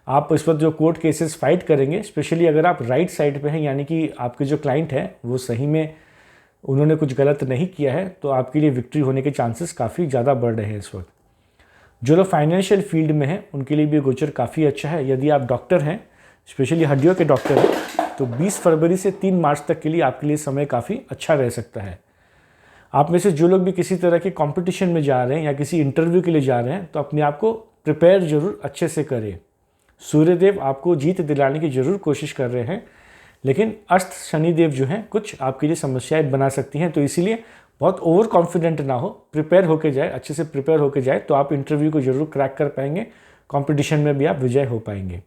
आप इस वक्त जो कोर्ट केसेस फाइट करेंगे, स्पेशली अगर आप राइट साइड पे हैं, यानी कि आपके जो क्लाइंट हैं वो सही में उन्होंने कुछ गलत नहीं किया है, तो आपके लिए विक्ट्री होने के चांसेस काफ़ी ज़्यादा बढ़ रहे हैं इस वक्त। जो लोग फाइनेंशियल फील्ड में हैं उनके लिए भी गोचर काफ़ी अच्छा है। यदि आप डॉक्टर हैं, स्पेशली हड्डियों के डॉक्टर हैं, तो 20 फरवरी से 3 मार्च तक के लिए आपके लिए समय काफ़ी अच्छा रह सकता है। आप में से जो लोग भी किसी तरह के कंपटीशन में जा रहे हैं या किसी इंटरव्यू के लिए जा रहे हैं, तो अपने आप को प्रिपेयर जरूर अच्छे से करें। सूर्यदेव आपको जीत दिलाने की जरूर कोशिश कर रहे हैं, लेकिन अस्त शनिदेव जो हैं कुछ आपके लिए समस्याएं बना सकती हैं, तो इसीलिए बहुत ओवर कॉन्फिडेंट ना हो, प्रिपेयर होके जाए, अच्छे से प्रिपेयर होके जाए, तो आप इंटरव्यू को जरूर क्रैक कर पाएंगे, कंपटीशन में भी आप विजय हो पाएंगे।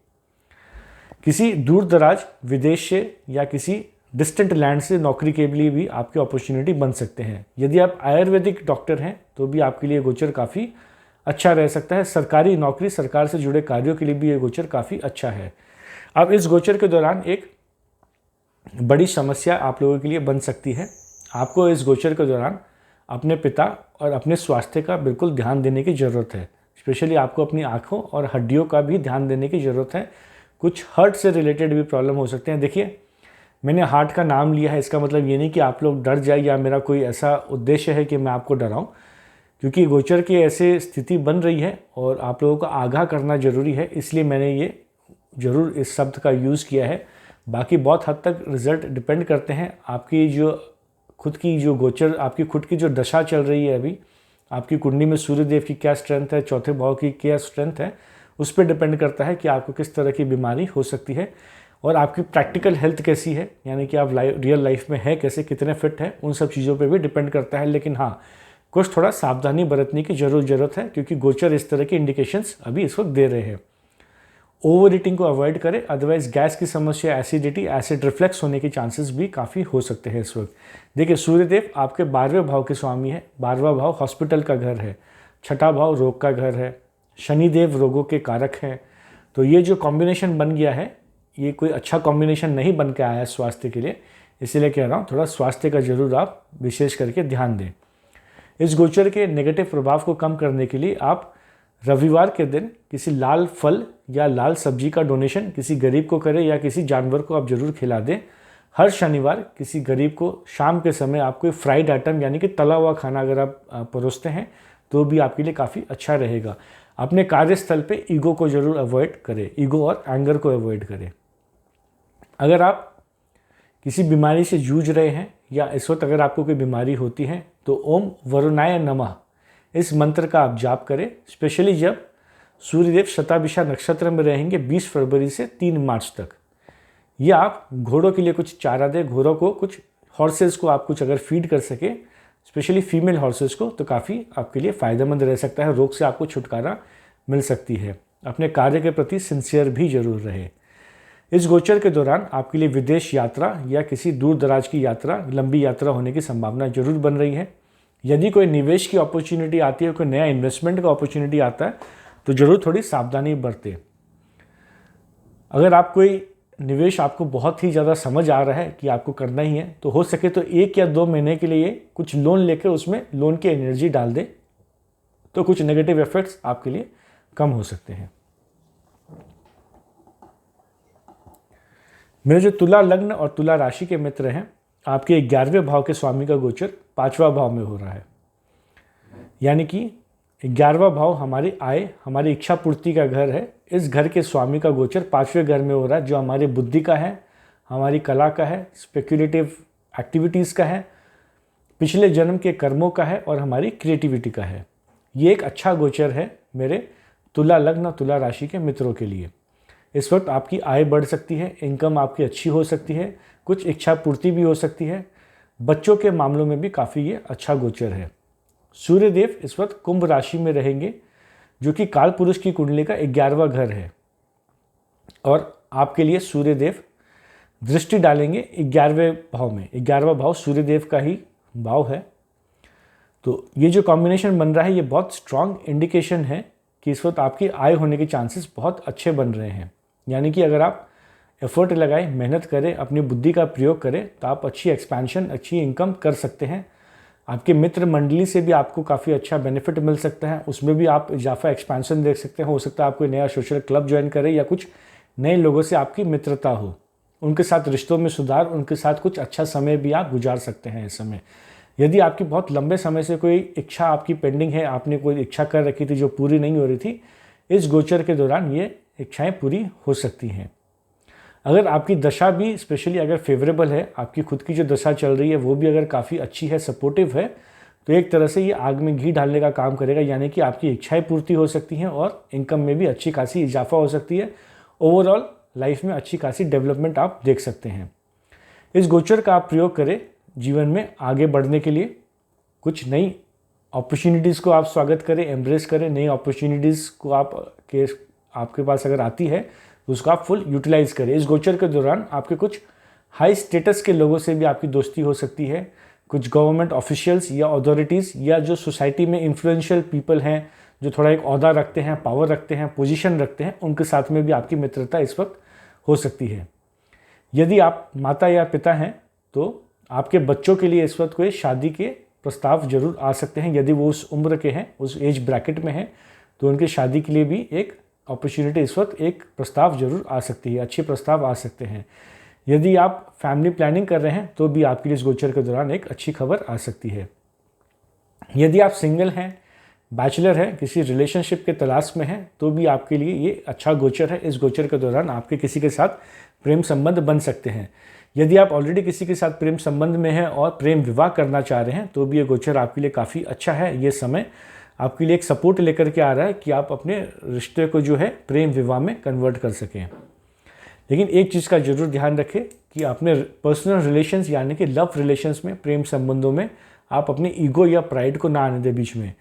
किसी दूर दराज विदेश से या किसी डिस्टेंट लैंड से नौकरी के लिए भी आपके अपॉर्चुनिटी बन सकते हैं। यदि आप आयुर्वेदिक डॉक्टर हैं तो भी आपके लिए गोचर काफ़ी अच्छा रह सकता है। सरकारी नौकरी, सरकार से जुड़े कार्यों के लिए भी ये गोचर काफ़ी अच्छा है। अब इस गोचर के दौरान एक बड़ी समस्या आप लोगों के लिए बन सकती है। आपको इस गोचर के दौरान अपने पिता और अपने स्वास्थ्य का बिल्कुल ध्यान देने की ज़रूरत है। स्पेशली आपको अपनी आँखों और हड्डियों का भी ध्यान देने की ज़रूरत है। कुछ हार्ट से रिलेटेड भी प्रॉब्लम हो सकते हैं। देखिए, मैंने हार्ट का नाम लिया है, इसका मतलब ये नहीं कि आप लोग डर जाए या मेरा कोई ऐसा उद्देश्य है कि मैं आपको डराऊं, क्योंकि गोचर की ऐसे स्थिति बन रही है और आप लोगों को आगाह करना ज़रूरी है, इसलिए मैंने ये ज़रूर इस शब्द का यूज़ किया है। बाकी बहुत हद तक रिजल्ट डिपेंड करते हैं आपकी जो खुद की जो गोचर, आपकी खुद की जो दशा चल रही है अभी, आपकी कुंडली में सूर्यदेव की क्या स्ट्रेंथ है, चौथे भाव की क्या स्ट्रेंथ है, उस पर डिपेंड करता है कि आपको किस तरह की बीमारी हो सकती है और आपकी प्रैक्टिकल हेल्थ कैसी है, यानी कि आप रियल लाइफ में है कैसे, कितने फिट है, उन सब चीज़ों पे भी डिपेंड करता है। लेकिन हाँ, कुछ थोड़ा सावधानी बरतने की ज़रूरत है, क्योंकि गोचर इस तरह के इंडिकेशंस अभी इस वक्त दे रहे हैं। ओवर ईटिंग को अवॉइड करें, अदरवाइज गैस की समस्या, एसिडिटी, एसिड रिफ्लेक्स होने के चांसेस भी काफ़ी हो सकते हैं इस वक्त। देखिए, सूर्यदेव आपके 12वें भाव के स्वामी है। 12वां भाव हॉस्पिटल का घर है, 6ठा भाव रोग का घर है, शनिदेव रोगों के कारक हैं। तो ये जो कॉम्बिनेशन बन गया है, ये कोई अच्छा कॉम्बिनेशन नहीं बन के आया है स्वास्थ्य के लिए, इसीलिए कह रहा हूँ थोड़ा स्वास्थ्य का जरूर आप विशेष करके ध्यान दें। इस गोचर के नेगेटिव प्रभाव को कम करने के लिए आप रविवार के दिन किसी लाल फल या लाल सब्जी का डोनेशन किसी गरीब को करें या किसी जानवर को आप जरूर खिला दें। हर शनिवार किसी गरीब को शाम के समय आप कोई फ्राइड आइटम यानी कि तला हुआ खाना अगर आप परोसते हैं तो भी आपके लिए काफ़ी अच्छा रहेगा। अपने कार्यस्थल पे ईगो को जरूर अवॉइड करें, ईगो और एंगर को अवॉइड करें। अगर आप किसी बीमारी से जूझ रहे हैं या इस वक्त अगर आपको कोई बीमारी होती है तो ओम वरुणाय नमः इस मंत्र का आप जाप करें, स्पेशली जब सूर्यदेव शताभिषा नक्षत्र में रहेंगे 20 फरवरी से 3 मार्च तक। या आप घोड़ों के लिए कुछ चारा दें, घोड़ों को कुछ हॉर्सेस को आप कुछ अगर फीड कर सके, स्पेशली फीमेल हॉर्सेस को, तो काफ़ी आपके लिए फ़ायदेमंद रह सकता है, रोग से आपको छुटकारा मिल सकती है। अपने कार्य के प्रति सिंसियर भी जरूर रहे। इस गोचर के दौरान आपके लिए विदेश यात्रा या किसी दूर दराज की यात्रा, लंबी यात्रा होने की संभावना जरूर बन रही है। यदि कोई निवेश की अपॉर्चुनिटी आती है, कोई नया इन्वेस्टमेंट का अपॉर्चुनिटी आता है, तो जरूर थोड़ी सावधानी बरतें। अगर आप कोई निवेश आपको बहुत ही ज़्यादा समझ आ रहा है कि आपको करना ही है, तो हो सके तो 1 या 2 महीने के लिए कुछ लोन लेकर उसमें लोन की एनर्जी डाल दें, तो कुछ नेगेटिव इफेक्ट्स आपके लिए कम हो सकते हैं। मेरे जो तुला लग्न और तुला राशि के मित्र हैं, आपके 11वें भाव के स्वामी का गोचर 5वां भाव में हो रहा है, यानी कि 11वां भाव हमारी आय, हमारी इच्छा पूर्ति का घर है। इस घर के स्वामी का गोचर 5वें घर में हो रहा है, जो हमारी बुद्धि का है, हमारी कला का है, स्पेक्युलेटिव एक्टिविटीज़ का है, पिछले जन्म के कर्मों का है और हमारी क्रिएटिविटी का है। ये एक अच्छा गोचर है मेरे तुला लग्न और तुला राशि के मित्रों के लिए। इस वक्त आपकी आय बढ़ सकती है, इनकम आपकी अच्छी हो सकती है, कुछ इच्छा पूर्ति भी हो सकती है। बच्चों के मामलों में भी काफ़ी ये अच्छा गोचर है। सूर्यदेव इस वक्त कुंभ राशि में रहेंगे, जो कि काल पुरुष की कुंडली का 11वां घर है, और आपके लिए सूर्यदेव दृष्टि डालेंगे 11वें भाव में। 11वां भाव सूर्यदेव का ही भाव है। तो ये जो कॉम्बिनेशन बन रहा है, ये बहुत स्ट्रांग इंडिकेशन है कि इस वक्त आपकी आय होने के चांसेस बहुत अच्छे बन रहे हैं। यानी कि अगर आप एफर्ट लगाएं, मेहनत करें, अपनी बुद्धि का प्रयोग करें, तो आप अच्छी एक्सपेंशन, अच्छी इनकम कर सकते हैं। आपके मित्र मंडली से भी आपको काफ़ी अच्छा बेनिफिट मिल सकता है, उसमें भी आप इजाफा, एक्सपेंशन देख सकते हैं। हो सकता है आप कोई नया सोशल क्लब ज्वाइन करें या कुछ नए लोगों से आपकी मित्रता हो, उनके साथ रिश्तों में सुधार, उनके साथ कुछ अच्छा समय भी आप गुजार सकते हैं इस समय। यदि आपकी बहुत लंबे समय से कोई इच्छा आपकी पेंडिंग है, आपने कोई इच्छा कर रखी थी जो पूरी नहीं हो रही थी, इस गोचर के दौरान ये इच्छाएं पूरी हो सकती हैं। अगर आपकी दशा भी स्पेशली अगर फेवरेबल है, आपकी खुद की जो दशा चल रही है वो भी अगर काफ़ी अच्छी है, सपोर्टिव है, तो एक तरह से ये आग में घी डालने का काम करेगा। यानी कि आपकी इच्छाएं पूर्ति हो सकती हैं और इनकम में भी अच्छी खासी इजाफा हो सकती है। ओवरऑल लाइफ में अच्छी खासी डेवलपमेंट आप देख सकते हैं। इस गोचर का आप प्रयोग करें जीवन में आगे बढ़ने के लिए। कुछ नई अपॉर्चुनिटीज़ को आप स्वागत करें, एम्ब्रेस करें। नई अपॉर्चुनिटीज़ को आपके पास अगर आती है तो उसको आप फुल यूटिलाइज करें। इस गोचर के दौरान आपके कुछ हाई स्टेटस के लोगों से भी आपकी दोस्ती हो सकती है। कुछ गवर्नमेंट ऑफिशियल्स या अथॉरिटीज़ या जो सोसाइटी में इन्फ्लुएंशियल पीपल हैं, जो थोड़ा एक ओहदा रखते हैं, पावर रखते हैं, पोजीशन रखते हैं, उनके साथ में भी आपकी मित्रता इस वक्त हो सकती है। यदि आप माता या पिता हैं तो आपके बच्चों के लिए इस वक्त कोई शादी के प्रस्ताव जरूर आ सकते हैं। यदि वो उस उम्र के हैं, उस एज ब्रैकेट में हैं, तो उनकी शादी के लिए भी एक अपॉर्चुनिटी, इस वक्त एक प्रस्ताव जरूर आ सकती है, अच्छे प्रस्ताव आ सकते हैं। यदि आप फैमिली प्लानिंग कर रहे हैं तो भी आपके लिए इस गोचर के दौरान एक अच्छी खबर आ सकती है। यदि आप सिंगल हैं, बैचलर हैं, किसी रिलेशनशिप के तलाश में हैं, तो भी आपके लिए ये अच्छा गोचर है। इस गोचर के दौरान आपके किसी के साथ प्रेम संबंध बन सकते हैं। यदि आप ऑलरेडी किसी के साथ प्रेम संबंध में हैं और प्रेम विवाह करना चाह रहे हैं, तो भी ये गोचर आपके लिए काफ़ी अच्छा है। ये समय आपके लिए एक सपोर्ट लेकर के आ रहा है कि आप अपने रिश्ते को जो है प्रेम विवाह में कन्वर्ट कर सकें। लेकिन एक चीज़ का जरूर ध्यान रखें कि अपने पर्सनल रिलेशंस यानी कि लव रिलेशंस में, प्रेम संबंधों में आप अपने ईगो या प्राइड को ना आने दें बीच में।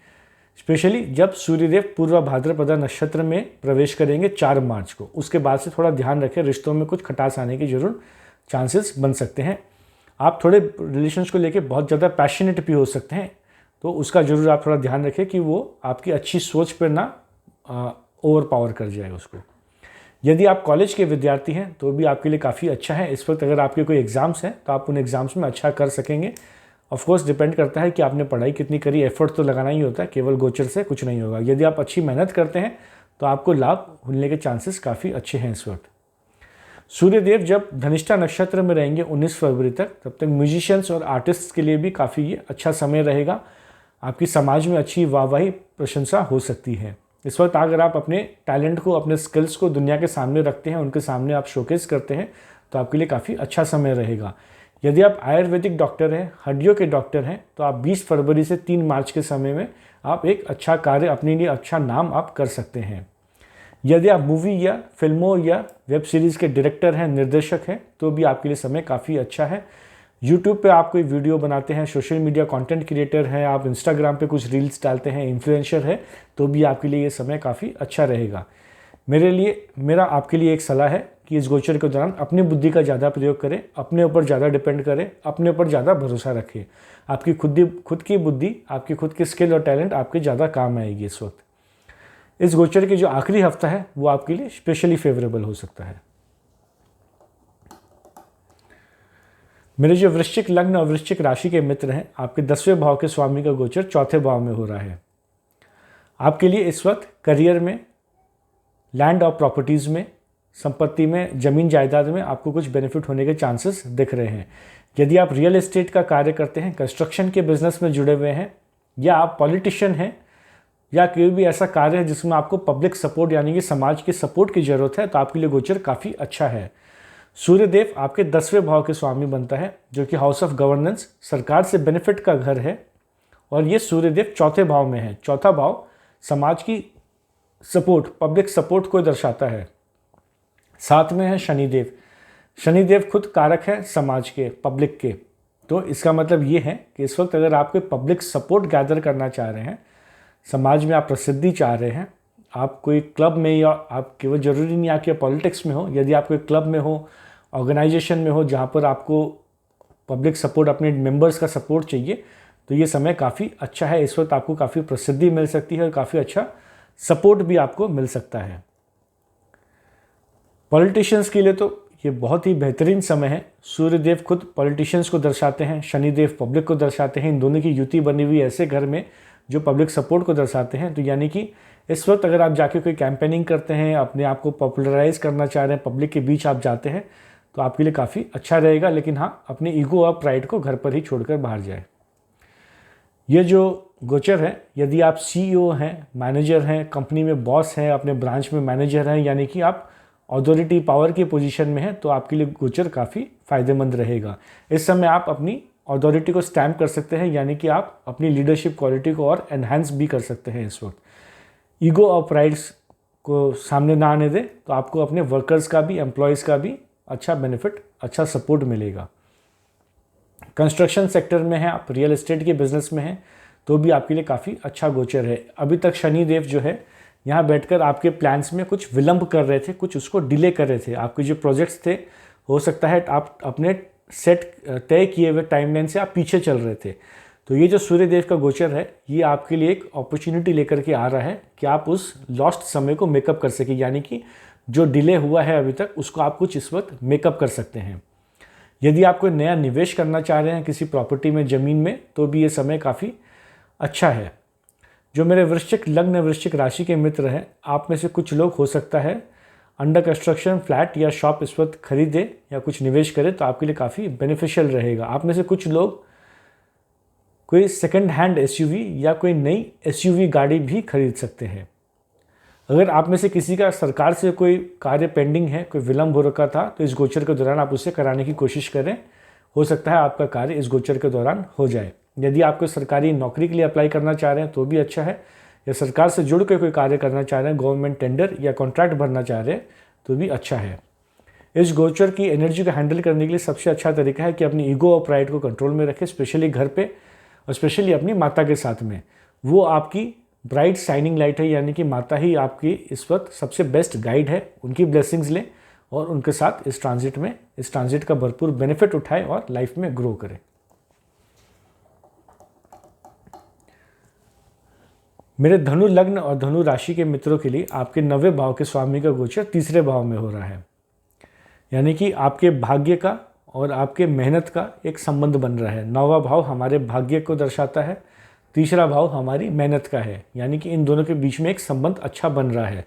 स्पेशली जब सूर्यदेव पूर्व भाद्रपदा नक्षत्र में प्रवेश करेंगे 4 मार्च को, उसके बाद से थोड़ा ध्यान रखें, रिश्तों में कुछ खटास आने की जरूर चांसेस बन सकते हैं। आप थोड़े रिलेशंस को लेके बहुत ज़्यादा पैशनेट भी हो सकते हैं, तो उसका जरूर आप थोड़ा ध्यान रखें कि वो आपकी अच्छी सोच पर ना ओवर पावर कर जाए उसको। यदि आप कॉलेज के विद्यार्थी हैं तो भी आपके लिए काफ़ी अच्छा है। इस वक्त अगर आपके कोई एग्ज़ाम्स हैं तो आप उन एग्ज़ाम्स में अच्छा कर सकेंगे। ऑफ कोर्स डिपेंड करता है कि आपने पढ़ाई कितनी करी, एफर्ट तो लगाना ही होता है, केवल गोचर से कुछ नहीं होगा। यदि आप अच्छी मेहनत करते हैं तो आपको लाभ मिलने के चांसेस काफ़ी अच्छे हैं इस वक्त। सूर्यदेव जब धनिष्ठा नक्षत्र में रहेंगे 19 फरवरी तक, तब तक म्यूजिशियंस और आर्टिस्ट के लिए भी काफ़ी ये अच्छा समय रहेगा। आपकी समाज में अच्छी वाहवाही, प्रशंसा हो सकती है। इस वक्त अगर आप अपने टैलेंट को, अपने स्किल्स को दुनिया के सामने रखते हैं, उनके सामने आप शोकेस करते हैं, तो आपके लिए काफ़ी अच्छा समय रहेगा। यदि आप आयुर्वेदिक डॉक्टर हैं, हड्डियों के डॉक्टर हैं, तो आप 20 फरवरी से 3 मार्च के समय में आप एक अच्छा कार्य, अपने लिए अच्छा नाम आप कर सकते हैं। यदि आप मूवी या फिल्मों या वेब सीरीज़ के डायरेक्टर हैं, निर्देशक हैं, तो भी आपके लिए समय काफ़ी अच्छा है। यूट्यूब पे आप कोई वीडियो बनाते हैं, सोशल मीडिया कंटेंट क्रिएटर हैं, आप इंस्टाग्राम पे कुछ रील्स डालते हैं, इन्फ्लुएंसर है, तो भी आपके लिए ये समय काफ़ी अच्छा रहेगा। मेरा आपके लिए एक सलाह है कि इस गोचर के दौरान अपनी बुद्धि का ज़्यादा प्रयोग करें, अपने ऊपर ज़्यादा डिपेंड करें, अपने ऊपर ज़्यादा भरोसा रखें। आपकी खुद की बुद्धि, आपकी खुद की स्किल और टैलेंट आपके ज़्यादा काम आएगी इस वक्त। इस गोचर के जो आखिरी हफ्ता है वो आपके लिए स्पेशली फेवरेबल हो सकता है। मेरे जो वृश्चिक लग्न और वृश्चिक राशि के मित्र हैं, आपके 10वें भाव के स्वामी का गोचर 4थे भाव में हो रहा है। आपके लिए इस वक्त करियर में, लैंड और प्रॉपर्टीज़ में, संपत्ति में, जमीन जायदाद में आपको कुछ बेनिफिट होने के चांसेस दिख रहे हैं। यदि आप रियल एस्टेट का कार्य करते हैं, कंस्ट्रक्शन के बिजनेस में जुड़े हुए हैं, या आप पॉलिटिशियन हैं, या कोई भी ऐसा कार्य है जिसमें आपको पब्लिक सपोर्ट यानी कि समाज की सपोर्ट की जरूरत है, तो आपके लिए गोचर काफ़ी अच्छा है। सूर्यदेव आपके 10वें भाव के स्वामी बनता है, जो कि हाउस ऑफ गवर्नेंस, सरकार से बेनिफिट का घर है। और ये सूर्यदेव 4थे भाव में है। 4था भाव समाज की सपोर्ट, पब्लिक सपोर्ट को दर्शाता है। 7 में है शनिदेव। शनिदेव खुद कारक है समाज के, पब्लिक के। तो इसका मतलब ये है कि इस वक्त अगर आप कोई पब्लिक सपोर्ट गैदर करना चाह रहे हैं, समाज में आप प्रसिद्धि चाह रहे हैं, आप कोई क्लब में, या आप केवल जरूरी नहीं आके पॉलिटिक्स में हो, यदि आप कोई क्लब में हो, ऑर्गेनाइजेशन में हो जहाँ पर आपको पब्लिक सपोर्ट, अपने मेंबर्स का सपोर्ट चाहिए, तो ये समय काफ़ी अच्छा है। इस वक्त आपको काफ़ी प्रसिद्धि मिल सकती है और काफ़ी अच्छा सपोर्ट भी आपको मिल सकता है। पॉलिटिशियंस के लिए तो ये बहुत ही बेहतरीन समय है। सूर्यदेव खुद पॉलिटिशियंस को दर्शाते हैं, शनिदेव पब्लिक को दर्शाते हैं। इन दोनों की युति बनी हुई ऐसे घर में जो पब्लिक सपोर्ट को दर्शाते हैं। तो यानी कि इस वक्त अगर आप जाके कोई कैंपेनिंग करते हैं, अपने आप को पॉपुलराइज करना चाह रहे हैं, पब्लिक के बीच आप जाते हैं, तो आपके लिए काफ़ी अच्छा रहेगा। लेकिन हाँ, अपने ईगो और प्राइड को घर पर ही छोड़कर बाहर जाए। ये जो गोचर है, यदि आप सीईओ हैं, मैनेजर हैं, कंपनी में बॉस हैं, अपने ब्रांच में मैनेजर हैं, यानी कि आप अथॉरिटी पावर की पोजीशन में हैं, तो आपके लिए गोचर काफ़ी फायदेमंद रहेगा। इस समय आप अपनी अथॉरिटी को स्टैम्प कर सकते हैं, यानी कि आप अपनी लीडरशिप क्वालिटी को और एनहांस भी कर सकते हैं। इस वक्त ईगो और प्राइड्स को सामने ना आने दें, तो आपको अपने वर्कर्स का भी, एम्प्लॉयज़ का भी अच्छा बेनिफिट, अच्छा सपोर्ट मिलेगा। कंस्ट्रक्शन सेक्टर में है, आप रियल एस्टेट के बिजनेस में हैं, तो भी आपके लिए काफ़ी अच्छा गोचर है। अभी तक शनिदेव जो है यहाँ बैठकर आपके प्लान्स में कुछ विलंब कर रहे थे, कुछ उसको डिले कर रहे थे। आपके जो प्रोजेक्ट्स थे, हो सकता है आप अपने तय किए हुए टाइमलाइन से आप पीछे चल रहे थे। तो ये जो सूर्यदेव का गोचर है, ये आपके लिए एक अपॉर्चुनिटी लेकर के आ रहा है कि आप उस लॉस्ट समय को मेकअप कर सकें, यानी कि जो डिले हुआ है अभी तक उसको आप कुछ इस वक्त मेकअप कर सकते हैं। यदि आप कोई नया निवेश करना चाह रहे हैं किसी प्रॉपर्टी में, ज़मीन में, तो भी ये समय काफ़ी अच्छा है। जो मेरे वृश्चिक लग्न वृश्चिक राशि के मित्र हैं, आप में से कुछ लोग हो सकता है अंडर कंस्ट्रक्शन फ्लैट या शॉप इस वक्त खरीदें या कुछ निवेश करें, तो आपके लिए काफ़ी बेनिफिशियल रहेगा। आप में से कुछ लोग कोई सेकंड हैंड एसयूवी या कोई नई एसयूवी गाड़ी भी खरीद सकते हैं। अगर आप में से किसी का सरकार से कोई कार्य पेंडिंग है, कोई विलंब हो रखा था, तो इस गोचर के दौरान आप उसे कराने की कोशिश करें। हो सकता है आपका कार्य इस गोचर के दौरान हो जाए। यदि आप कोई सरकारी नौकरी के लिए अप्लाई करना चाह रहे हैं तो भी अच्छा है, या सरकार से जुड़ के कोई कार्य करना चाह रहे हैं, गवर्नमेंट टेंडर या कॉन्ट्रैक्ट भरना चाह रहे हैं तो भी अच्छा है। इस गोचर की एनर्जी को हैंडल करने के लिए सबसे अच्छा तरीका है कि अपनी ईगो और प्राइड को कंट्रोल में रखें, स्पेशली घर पे और स्पेशली अपनी माता के साथ में। वो आपकी ब्राइट शाइनिंग लाइट है, यानी कि माता ही आपकी इस वक्त सबसे बेस्ट गाइड है। उनकी ब्लेसिंग्स लें और उनके साथ इस ट्रांजिट का भरपूर बेनिफिट उठाएं और लाइफ में ग्रो करें। मेरे धनु लग्न और धनु राशि के मित्रों के लिए आपके 9वें भाव के स्वामी का गोचर तीसरे भाव में हो रहा है, यानी कि आपके भाग्य का और आपके मेहनत का एक संबंध बन रहा है। 9वां भाव हमारे भाग्य को दर्शाता है, तीसरा भाव हमारी मेहनत का है, यानी कि इन दोनों के बीच में एक संबंध अच्छा बन रहा है।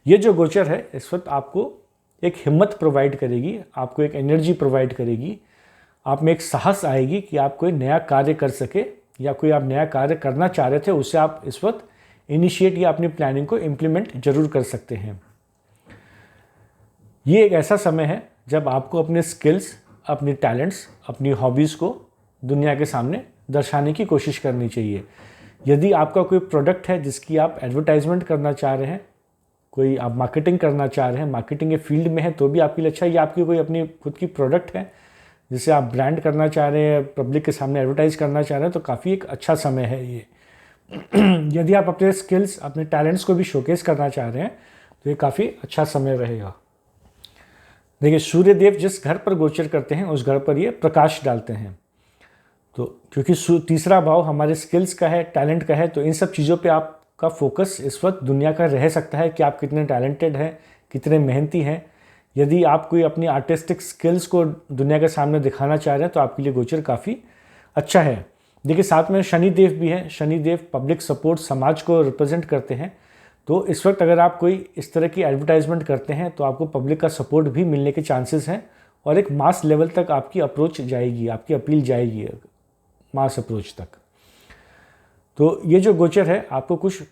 ये जो गोचर है इस वक्त आपको एक हिम्मत प्रोवाइड करेगी, आपको एक एनर्जी प्रोवाइड करेगी, आप में एक साहस आएगी कि आप कोई नया कार्य कर सके, या कोई आप नया कार्य करना चाह रहे थे उससे आप इस वक्त इनिशिएट या अपनी प्लानिंग को इम्प्लीमेंट जरूर कर सकते हैं। ये एक ऐसा समय है जब आपको अपने स्किल्स, अपने टैलेंट्स, अपनी हॉबीज़ को दुनिया के सामने दर्शाने की कोशिश करनी चाहिए। यदि आपका कोई प्रोडक्ट है जिसकी आप एडवर्टाइजमेंट करना चाह रहे हैं, कोई आप मार्केटिंग करना चाह रहे हैं, मार्केटिंग के फील्ड में है तो भी आपके लिए अच्छा है, या आपकी कोई अपनी खुद की प्रोडक्ट है जिसे आप ब्रांड करना चाह रहे हैं, पब्लिक के सामने एडवर्टाइज करना चाह रहे हैं, तो काफ़ी एक अच्छा समय है ये। यदि आप अपने स्किल्स, अपने टैलेंट्स को भी शोकेस करना चाह रहे हैं तो ये काफ़ी अच्छा समय रहेगा। देखिए, सूर्यदेव जिस घर पर गोचर करते हैं उस घर पर ये प्रकाश डालते हैं। तो क्योंकि तीसरा भाव हमारे स्किल्स का है, टैलेंट का है, तो इन सब चीज़ों पे आपका फोकस इस वक्त दुनिया का रह सकता है कि आप कितने टैलेंटेड हैं, कितने मेहनती हैं। यदि आप कोई अपनी आर्टिस्टिक स्किल्स को दुनिया के सामने दिखाना चाह रहे हैं तो आपके लिए गोचर काफ़ी अच्छा है। देखिए, साथ में शनिदेव भी हैं। शनिदेव पब्लिक सपोर्ट, समाज को रिप्रेजेंट करते हैं। तो इस वक्त अगर आप कोई इस तरह की एडवर्टाइजमेंट करते हैं तो आपको पब्लिक का सपोर्ट भी मिलने के चांसेस हैं, और एक मास लेवल तक आपकी अप्रोच जाएगी, आपकी अपील जाएगी मास अप्रोच तक। तो ये जो गोचर है आपको कुछ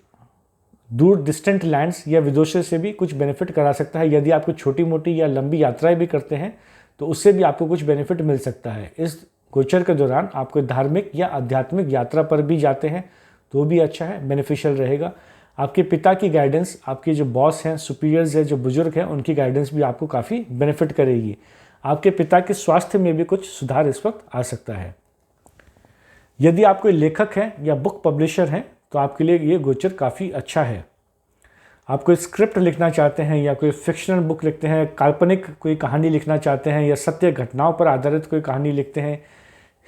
दूर डिस्टेंट लैंड्स या विदेशों से भी कुछ बेनिफिट करा सकता है। यदि आप कुछ छोटी मोटी या लंबी यात्राएं भी करते हैं तो उससे भी आपको कुछ बेनिफिट मिल सकता है। इस गोचर के दौरान आप कोई धार्मिक या आध्यात्मिक यात्रा पर भी जाते हैं तो भी अच्छा है, बेनिफिशियल रहेगा। आपके पिता की गाइडेंस, आपके जो बॉस हैं, सुपीरियर्स हैं, जो बुजुर्ग हैं, उनकी गाइडेंस भी आपको काफ़ी बेनिफिट करेगी। आपके पिता के स्वास्थ्य में भी कुछ सुधार इस वक्त आ सकता है। यदि आप कोई लेखक हैं या बुक पब्लिशर हैं तो आपके लिए ये गोचर काफ़ी अच्छा है। आप कोई स्क्रिप्ट लिखना चाहते हैं या कोई फिक्शनल बुक लिखते हैं, काल्पनिक कोई कहानी लिखना चाहते हैं, या सत्य घटनाओं पर आधारित कोई कहानी लिखते हैं,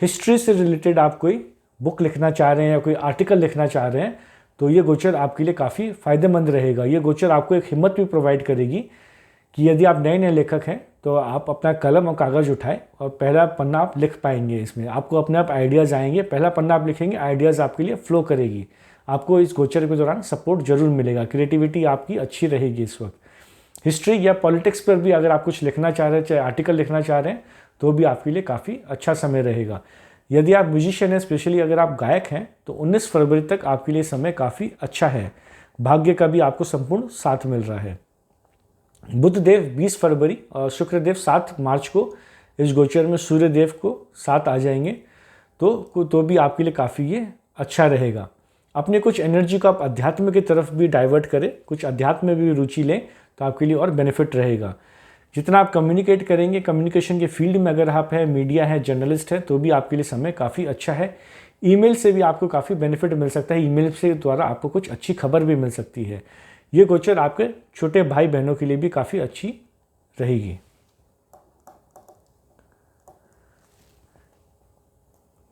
हिस्ट्री से रिलेटेड आप कोई बुक लिखना चाह रहे हैं या कोई आर्टिकल लिखना चाह रहे हैं, तो ये गोचर आपके लिए काफ़ी फ़ायदेमंद रहेगा। ये गोचर आपको एक हिम्मत भी प्रोवाइड करेगी कि यदि आप नए नए लेखक हैं तो आप अपना कलम और कागज़ उठाएं और पहला पन्ना आप लिख पाएंगे। इसमें आपको अपने आप आइडियाज़ आएंगे, पहला पन्ना आप लिखेंगे, आइडियाज़ आपके लिए फ्लो करेगी। आपको इस गोचर के दौरान सपोर्ट जरूर मिलेगा, क्रिएटिविटी आपकी अच्छी रहेगी इस वक्त। हिस्ट्री या पॉलिटिक्स पर भी अगर आप कुछ लिखना चाह रहे हैं, चाहे आर्टिकल लिखना चाह रहे हैं, तो भी आपके लिए काफ़ी अच्छा समय रहेगा। यदि आप म्यूजिशियन हैं, स्पेशली अगर आप गायक हैं, तो 19 फरवरी तक आपके लिए समय काफ़ी अच्छा है। भाग्य का भी आपको संपूर्ण साथ मिल रहा है। बुध देव 20 फरवरी और शुक्रदेव 7 मार्च को इस गोचर में सूर्यदेव को साथ आ जाएंगे, तो भी आपके लिए काफ़ी ये अच्छा रहेगा। अपने कुछ एनर्जी को आप अध्यात्म की तरफ भी डाइवर्ट करें, कुछ अध्यात्म में भी रुचि लें, तो आपके लिए और बेनिफिट रहेगा। जितना आप कम्युनिकेट करेंगे, कम्युनिकेशन के फील्ड में अगर आप हैं, मीडिया है, जर्नलिस्ट है, तो भी आपके लिए समय काफ़ी अच्छा है। ईमेल से भी आपको काफ़ी बेनिफिट मिल सकता है। ईमेल से द्वारा आपको कुछ अच्छी खबर भी मिल सकती है। ये गोचर आपके छोटे भाई बहनों के लिए भी काफ़ी अच्छी रहेगी।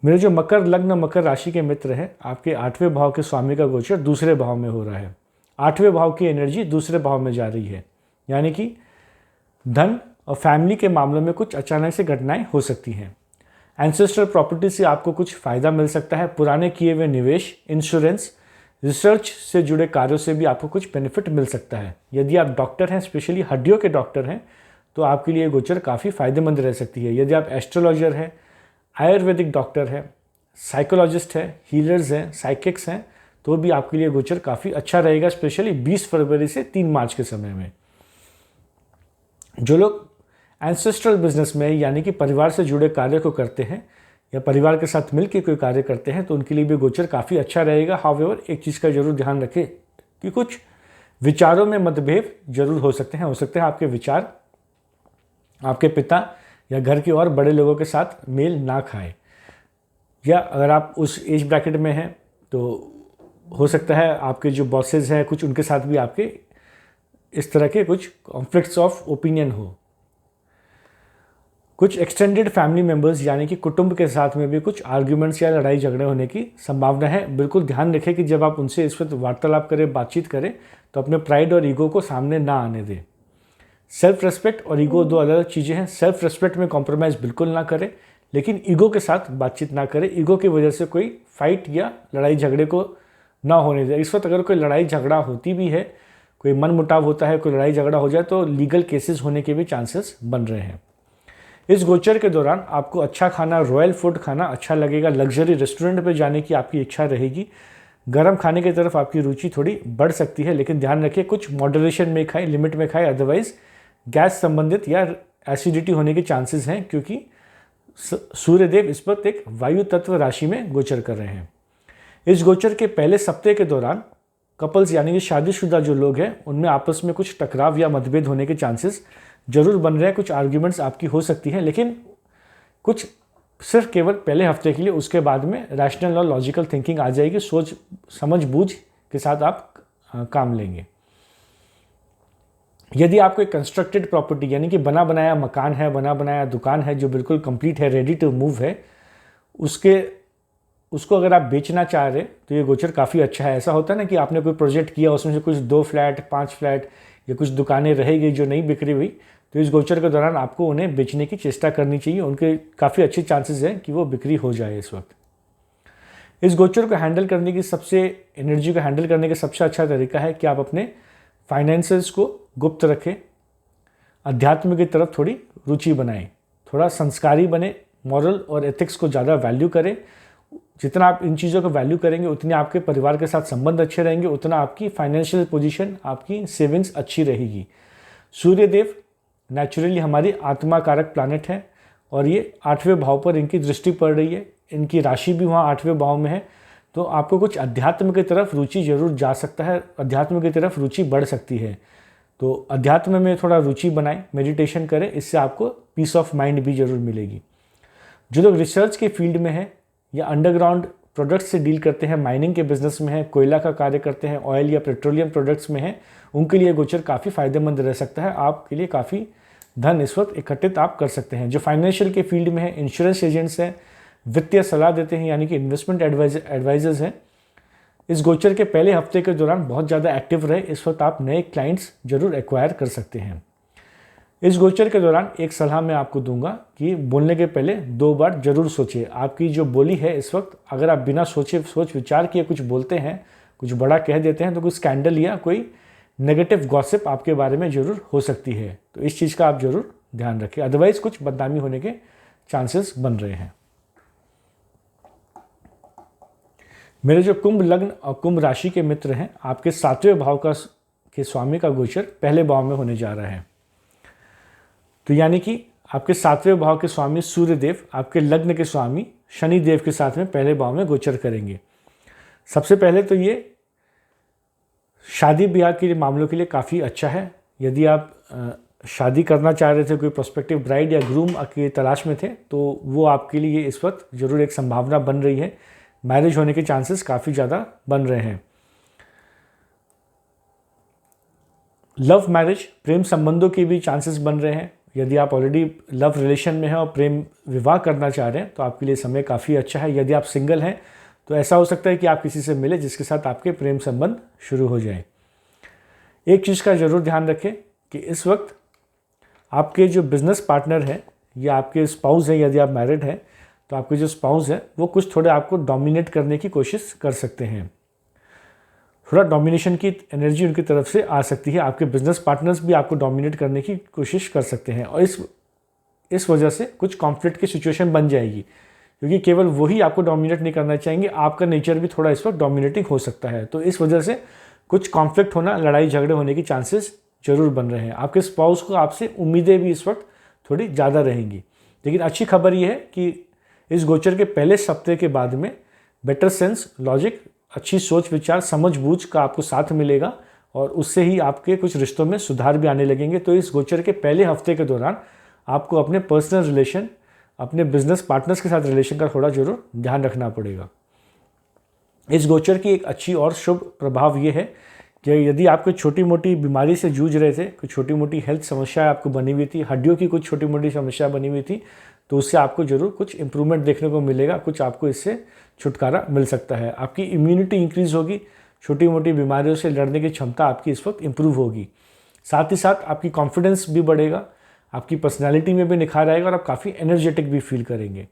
मेरे जो मकर लग्न मकर राशि के मित्र हैं, आपके 8वें भाव के स्वामी का गोचर दूसरे भाव में हो रहा है। 8वें भाव की एनर्जी दूसरे भाव में जा रही है। यानी कि धन और फैमिली के मामलों में कुछ अचानक से घटनाएं हो सकती हैं। एंसेस्ट्रल प्रॉपर्टी से आपको कुछ फ़ायदा मिल सकता है। पुराने किए हुए निवेश, इंश्योरेंस, रिसर्च से जुड़े कार्यों से भी आपको कुछ बेनिफिट मिल सकता है। यदि आप डॉक्टर हैं, स्पेशली हड्डियों के डॉक्टर हैं, तो आपके लिए गोचर काफ़ी फायदेमंद रह सकती है। यदि आप एस्ट्रोलॉजर हैं, आयुर्वेदिक डॉक्टर हैं, साइकोलॉजिस्ट हैं, हीलर्स हैं, साइकिक्स हैं, तो भी आपके लिए गोचर काफ़ी अच्छा रहेगा, स्पेशली 20 फरवरी से 3 मार्च के समय में। जो लोग एंसेस्ट्रल बिजनेस में यानी कि परिवार से जुड़े कार्य को करते हैं या परिवार के साथ मिलकर कोई कार्य करते हैं, तो उनके लिए भी गोचर काफ़ी अच्छा रहेगा। हाउएवर, एक चीज़ का जरूर ध्यान रखें कि कुछ विचारों में मतभेद जरूर हो सकते हैं। आपके विचार आपके पिता या घर के और बड़े लोगों के साथ मेल ना खाए, या अगर आप उस एज ब्रैकेट में हैं तो हो सकता है आपके जो बॉसेस हैं कुछ उनके साथ भी आपके इस तरह के कुछ कॉन्फ्लिक्ट्स ऑफ ओपिनियन हो। कुछ एक्सटेंडेड फैमिली मेंबर्स यानी कि कुटुंब के साथ में भी कुछ आर्ग्यूमेंट्स या लड़ाई झगड़े होने की संभावना है। बिल्कुल ध्यान रखें कि जब आप उनसे इस वक्त वार्तालाप करें, बातचीत करें, तो अपने प्राइड और ईगो को सामने ना आने दें। सेल्फ रेस्पेक्ट और ईगो दो अलग अलग चीज़ें हैं। सेल्फ रेस्पेक्ट में कॉम्प्रोमाइज़ बिल्कुल ना करें, लेकिन ईगो के साथ बातचीत ना करें। ईगो की वजह से कोई फाइट या लड़ाई झगड़े को ना होने दें। इस वक्त अगर कोई लड़ाई झगड़ा होती भी है, कोई मन मुटाव होता है, कोई लड़ाई झगड़ा हो जाए, तो लीगल केसेस होने के भी चांसेस बन रहे हैं। इस गोचर के दौरान आपको अच्छा खाना, रॉयल फूड खाना अच्छा लगेगा। लग्जरी रेस्टोरेंट पे जाने की आपकी इच्छा रहेगी। गर्म खाने की तरफ आपकी रुचि थोड़ी बढ़ सकती है, लेकिन ध्यान रखिए कुछ मॉडरेशन में खाएं, लिमिट में खाएं, अदरवाइज गैस संबंधित या एसिडिटी होने के चांसेस हैं, क्योंकि सूर्यदेव इस वक्त एक वायु तत्व राशि में गोचर कर रहे हैं। इस गोचर के पहले सप्ताह के दौरान कपल्स यानी कि शादीशुदा जो लोग हैं उनमें आपस में कुछ टकराव या मतभेद होने के चांसेस जरूर बन रहे हैं। कुछ आर्ग्यूमेंट्स आपकी हो सकती हैं, लेकिन कुछ सिर्फ केवल पहले हफ्ते के लिए। उसके बाद में रैशनल और लॉजिकल थिंकिंग आ जाएगी। सोच समझ बूझ के साथ आप काम लेंगे। यदि आपको एक कंस्ट्रक्टेड प्रॉपर्टी यानी कि बना बनाया मकान है, बना बनाया दुकान है जो बिल्कुल कंप्लीट है, रेडी टू मूव है, उसको अगर आप बेचना चाह रहे तो ये गोचर काफ़ी अच्छा है। ऐसा होता है ना कि आपने कोई प्रोजेक्ट किया, उसमें से कुछ 2 फ्लैट, 5 फ्लैट या कुछ दुकानें रह गई जो नहीं बिक्री हुई, तो इस गोचर के दौरान आपको उन्हें बेचने की चेष्टा करनी चाहिए। उनके काफ़ी अच्छे चांसेस हैं कि वो बिक्री हो जाए इस वक्त। इस गोचर को हैंडल करने की एनर्जी को हैंडल करने का सबसे अच्छा तरीका है कि आप अपने फाइनेंसेस को गुप्त रखें, अध्यात्म की तरफ थोड़ी रुचि बनाएं, थोड़ा संस्कारी बने, मॉरल और एथिक्स को ज़्यादा वैल्यू करें। जितना आप इन चीज़ों को वैल्यू करेंगे उतने आपके परिवार के साथ संबंध अच्छे रहेंगे, उतना आपकी फाइनेंशियल पोजीशन, आपकी सेविंग्स अच्छी रहेगी। सूर्यदेव नेचुरली हमारी आत्मा कारक प्लानट है और ये 8वें भाव पर इनकी दृष्टि पड़ रही है। इनकी राशि भी वहाँ 8वें भाव में है, तो आपको कुछ अध्यात्म की तरफ रुचि जरूर जा सकता है, अध्यात्म की तरफ रुचि बढ़ सकती है। तो अध्यात्म में थोड़ा रुचि बनाएं, मेडिटेशन करें, इससे आपको पीस ऑफ माइंड भी जरूर मिलेगी। जो लोग रिसर्च के फील्ड में हैं या अंडरग्राउंड प्रोडक्ट्स से डील करते हैं, माइनिंग के बिजनेस में है, कोयला का कार्य करते हैं, ऑयल या पेट्रोलियम प्रोडक्ट्स में हैं, उनके लिए गोचर काफ़ी फायदेमंद रह सकता है। आपके लिए काफ़ी धन इस वक्त इकट्ठित आप कर सकते हैं। जो फाइनेंशियल के फील्ड में है, इंश्योरेंस एजेंट्स हैं, वित्तीय सलाह देते हैं यानी कि इन्वेस्टमेंट एडवाइजर्स हैं, इस गोचर के पहले हफ्ते के दौरान बहुत ज़्यादा एक्टिव रहे। इस वक्त आप नए क्लाइंट्स जरूर एक्वायर कर सकते हैं। इस गोचर के दौरान एक सलाह मैं आपको दूंगा कि बोलने के पहले 2 बार जरूर सोचिए। आपकी जो बोली है इस वक्त, अगर आप बिना सोच विचार किए कुछ बोलते हैं, कुछ बड़ा कह देते हैं, तो कोई स्कैंडल या कोई नेगेटिव गॉसिप आपके बारे में जरूर हो सकती है। तो इस चीज़ का आप जरूर ध्यान रखें, अदरवाइज कुछ बदनामी होने के चांसेस बन रहे हैं। मेरे जो कुंभ लग्न और कुंभ राशि के मित्र हैं, आपके 7वें भाव के स्वामी का गोचर पहले भाव में होने जा रहा है। तो यानी कि आपके 7वें भाव के स्वामी सूर्यदेव आपके लग्न के स्वामी शनिदेव के साथ में पहले भाव में गोचर करेंगे। सबसे पहले तो ये शादी ब्याह के मामलों के लिए काफ़ी अच्छा है। यदि आप शादी करना चाह रहे थे, कोई प्रोस्पेक्टिव ब्राइड या ग्रूम की तलाश में थे, तो वो आपके लिए इस वक्त जरूर एक संभावना बन रही है। मैरिज होने के चांसेस काफ़ी ज़्यादा बन रहे हैं। लव मैरिज, प्रेम संबंधों के भी चांसेस बन रहे हैं। यदि आप ऑलरेडी लव रिलेशन में हैं और प्रेम विवाह करना चाह रहे हैं तो आपके लिए समय काफ़ी अच्छा है। यदि आप सिंगल हैं तो ऐसा हो सकता है कि आप किसी से मिले जिसके साथ आपके प्रेम संबंध शुरू हो जाए। एक चीज़ का ज़रूर ध्यान रखें कि इस वक्त आपके जो बिज़नेस पार्टनर हैं या आपके स्पाउस हैं, यदि आप मैरिड हैं तो आपके जो स्पाउस है वो कुछ थोड़े आपको डोमिनेट करने की कोशिश कर सकते हैं। थोड़ा डोमिनेशन की एनर्जी उनकी तरफ से आ सकती है। आपके बिजनेस पार्टनर्स भी आपको डोमिनेट करने की कोशिश कर सकते हैं और इस वजह से कुछ कॉन्फ्लिक्ट की सिचुएशन बन जाएगी, क्योंकि केवल वही आपको डोमिनेट नहीं करना चाहेंगे, आपका नेचर भी थोड़ा इस वक्त डोमिनेटिंग हो सकता है। तो इस वजह से कुछ कॉन्फ्लिक्ट होना, लड़ाई झगड़े होने की चांसेस जरूर बन रहे हैं। आपके स्पाउस को आपसे उम्मीदें भी इस वक्त थोड़ी ज़्यादा रहेंगी। लेकिन अच्छी खबर यह है कि इस गोचर के पहले सप्ताह के बाद में बेटर सेंस, लॉजिक, अच्छी सोच विचार, समझ बूझ का आपको साथ मिलेगा और उससे ही आपके कुछ रिश्तों में सुधार भी आने लगेंगे। तो इस गोचर के पहले हफ्ते के दौरान आपको अपने पर्सनल रिलेशन, अपने बिजनेस पार्टनर्स के साथ रिलेशन का थोड़ा जरूर ध्यान रखना पड़ेगा। इस गोचर की एक अच्छी और शुभ प्रभाव ये है कि यदि आप कोई छोटी मोटी बीमारी से जूझ रहे थे, कोई छोटी मोटी हेल्थ समस्या आपको बनी हुई थी, हड्डियों की कुछ छोटी मोटी समस्या बनी हुई थी, तो उससे आपको जरूर कुछ इंप्रूवमेंट देखने को मिलेगा, कुछ आपको इससे छुटकारा मिल सकता है। आपकी इम्यूनिटी इंक्रीज होगी, छोटी मोटी बीमारियों से लड़ने की क्षमता आपकी इस वक्त इंप्रूव होगी। साथ ही साथ आपकी कॉन्फिडेंस भी बढ़ेगा, आपकी पर्सनैलिटी में भी निखार आएगा और आप काफ़ी एनर्जेटिक भी फील करेंगे।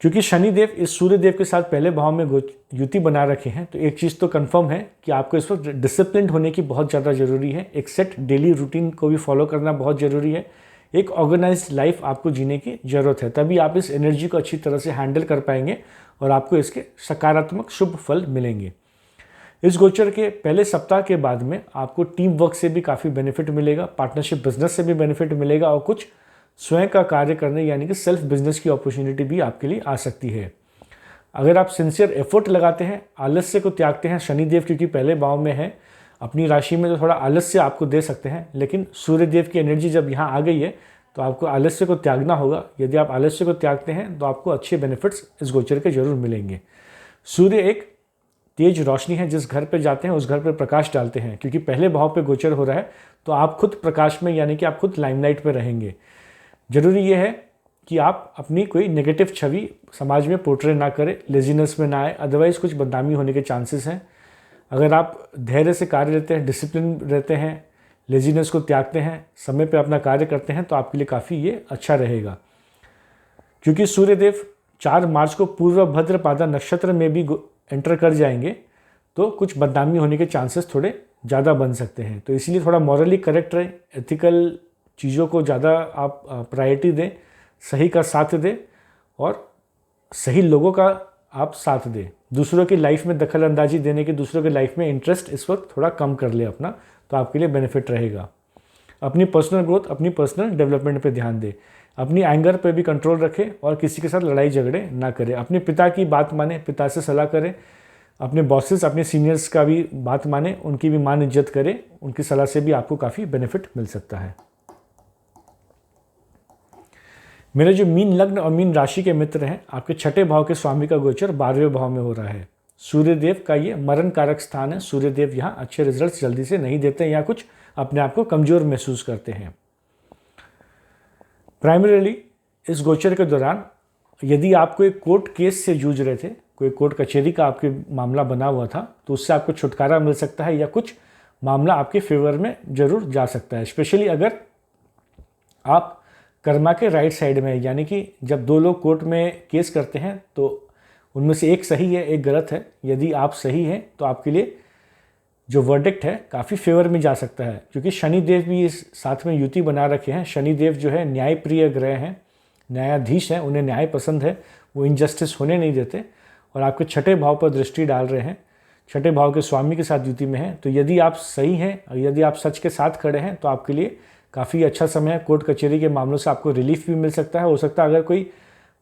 क्योंकि शनिदेव इस सूर्यदेव के साथ पहले भाव में युति बना रखे हैं, तो एक चीज़ तो कंफर्म है कि आपको इस वक्त डिसिप्लिन होने की बहुत ज़्यादा ज़रूरी है। एक सेट डेली रूटीन को भी फॉलो करना बहुत ज़रूरी है। एक ऑर्गेनाइज्ड लाइफ आपको जीने की ज़रूरत है, तभी आप इस एनर्जी को अच्छी तरह से हैंडल कर पाएंगे और आपको इसके सकारात्मक शुभ फल मिलेंगे। इस गोचर के पहले सप्ताह के बाद में आपको टीम वर्क से भी काफ़ी बेनिफिट मिलेगा, पार्टनरशिप बिजनेस से भी बेनिफिट मिलेगा और कुछ स्वयं का कार्य करने यानी कि सेल्फ बिजनेस की अपॉर्चुनिटी भी आपके लिए आ सकती है। अगर आप सिंसियर एफर्ट लगाते हैं, आलस्य को त्यागते हैं, शनिदेव क्योंकि पहले भाव में है अपनी राशि में, तो थोड़ा आलस्य आपको दे सकते हैं, लेकिन सूर्यदेव की एनर्जी जब यहाँ आ गई है तो आपको आलस्य को त्यागना होगा। यदि आप आलस्य को त्यागते हैं तो आपको अच्छे बेनिफिट्स इस गोचर के जरूर मिलेंगे। सूर्य एक तेज रोशनी है, जिस घर पे जाते हैं उस घर पे प्रकाश डालते हैं। क्योंकि पहले भाव पे गोचर हो रहा है तो आप खुद प्रकाश में यानी कि आप खुद लाइमलाइट पे रहेंगे। जरूरी ये है कि आप अपनी कोई नेगेटिव छवि समाज में पोर्ट्रे ना करें, लेजीनेस में ना आए, अदरवाइज़ कुछ बदनामी होने के चांसेस हैं। अगर आप धैर्य से कार्य लेते हैं, डिसिप्लिन रहते हैं, लेजीनेस को त्यागते हैं, समय पे अपना कार्य करते हैं, तो आपके लिए काफ़ी ये अच्छा रहेगा। क्योंकि सूर्यदेव 4 मार्च को पूर्व भद्रपादा नक्षत्र में भी एंटर कर जाएंगे, तो कुछ बदनामी होने के चांसेस थोड़े ज़्यादा बन सकते हैं। तो इसीलिए थोड़ा मॉरली करेक्ट रहे, एथिकल चीज़ों को ज़्यादा आप प्रायोरिटी दें, सही का साथ दें और सही लोगों का आप साथ दें। दूसरों की लाइफ में दखल अंदाजी देने के, दूसरों की लाइफ में इंटरेस्ट इस वक्त थोड़ा कम कर ले अपना, तो आपके लिए बेनिफिट रहेगा। अपनी पर्सनल ग्रोथ, अपनी पर्सनल डेवलपमेंट पे ध्यान दें, अपनी एंगर पे भी कंट्रोल रखें और किसी के साथ लड़ाई झगड़े ना करें। अपने पिता की बात माने, पिता से सलाह करें, अपने बॉसेस, अपने सीनियर्स का भी बात माने, उनकी भी मान इज्जत करें, उनकी सलाह से भी आपको काफ़ी बेनिफिट मिल सकता है। मेरे जो मीन लग्न और मीन राशि के मित्र हैं, आपके 6ठे भाव के स्वामी का गोचर 12वें भाव में हो रहा है। सूर्यदेव का ये मरण कारक स्थान है। सूर्यदेव यहाँ अच्छे रिजल्ट्स जल्दी से नहीं देते हैं या कुछ अपने आप को कमजोर महसूस करते हैं। प्राइमरीली इस गोचर के दौरान यदि आप कोई कोर्ट केस से जूझ रहे थे, कोई कोर्ट कचहरी का आपके मामला बना हुआ था, तो उससे आपको छुटकारा मिल सकता है या कुछ मामला आपके फेवर में जरूर जा सकता है। स्पेशली अगर आप कर्मा के राइट साइड में, यानी कि जब 2 लोग कोर्ट में केस करते हैं तो उनमें से एक सही है, एक गलत है। यदि आप सही हैं तो आपके लिए जो वर्डिक्ट है काफ़ी फेवर में जा सकता है, क्योंकि शनिदेव भी इस साथ में युति बना रखे हैं। शनिदेव जो है न्यायप्रिय ग्रह हैं, न्यायाधीश हैं, उन्हें न्याय पसंद है, वो इनजस्टिस होने नहीं देते और आपके 6ठे भाव पर दृष्टि डाल रहे हैं। 6ठे भाव के स्वामी के साथ युति में है, तो यदि आप सही हैं और यदि आप सच के साथ खड़े हैं तो आपके लिए काफ़ी अच्छा समय है। कोर्ट कचहरी के मामलों से आपको रिलीफ भी मिल सकता है। हो सकता है अगर कोई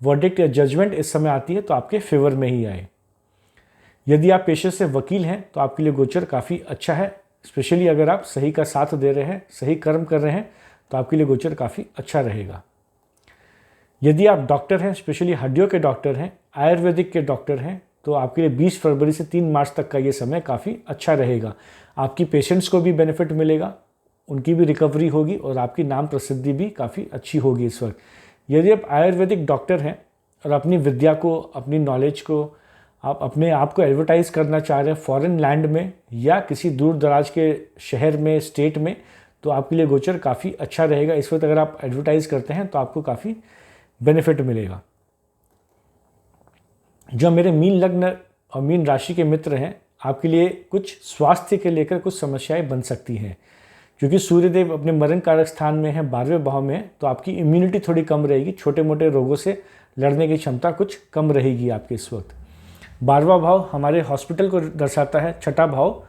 वर्डिक्ट या जजमेंट इस समय आती है तो आपके फेवर में ही आए। यदि आप पेशे से वकील हैं तो आपके लिए गोचर काफ़ी अच्छा है। स्पेशली अगर आप सही का साथ दे रहे हैं, सही कर्म कर रहे हैं, तो आपके लिए गोचर काफ़ी अच्छा रहेगा। यदि आप डॉक्टर हैं, स्पेशली हड्डियों के डॉक्टर हैं, आयुर्वेदिक के डॉक्टर हैं, तो आपके लिए 20 फरवरी से 3 मार्च तक का ये समय काफ़ी अच्छा रहेगा। आपकी पेशेंट्स को भी बेनिफिट मिलेगा, उनकी भी रिकवरी होगी और आपकी नाम प्रसिद्धि भी काफ़ी अच्छी होगी इस वक्त। यदि आप आयुर्वेदिक डॉक्टर हैं और अपनी विद्या को, अपनी नॉलेज को आप अपने आप को एडवर्टाइज़ करना चाह रहे हैं फॉरेन लैंड में या किसी दूर दराज के शहर में, स्टेट में, तो आपके लिए गोचर काफ़ी अच्छा रहेगा। इस वक्त अगर आप एडवर्टाइज़ करते हैं तो आपको काफ़ी बेनिफिट मिलेगा। जो मेरे मीन लग्न और मीन राशि के मित्र हैं, आपके लिए कुछ स्वास्थ्य के लेकर कुछ समस्याएं बन सकती हैं, क्योंकि सूर्यदेव अपने मरण कारक स्थान में है, 12वें भाव में है, तो आपकी इम्यूनिटी थोड़ी कम रहेगी। छोटे मोटे रोगों से लड़ने की क्षमता कुछ कम रहेगी आपके इस वक्त। 12वां भाव हमारे हॉस्पिटल को दर्शाता है, 6ठा भाव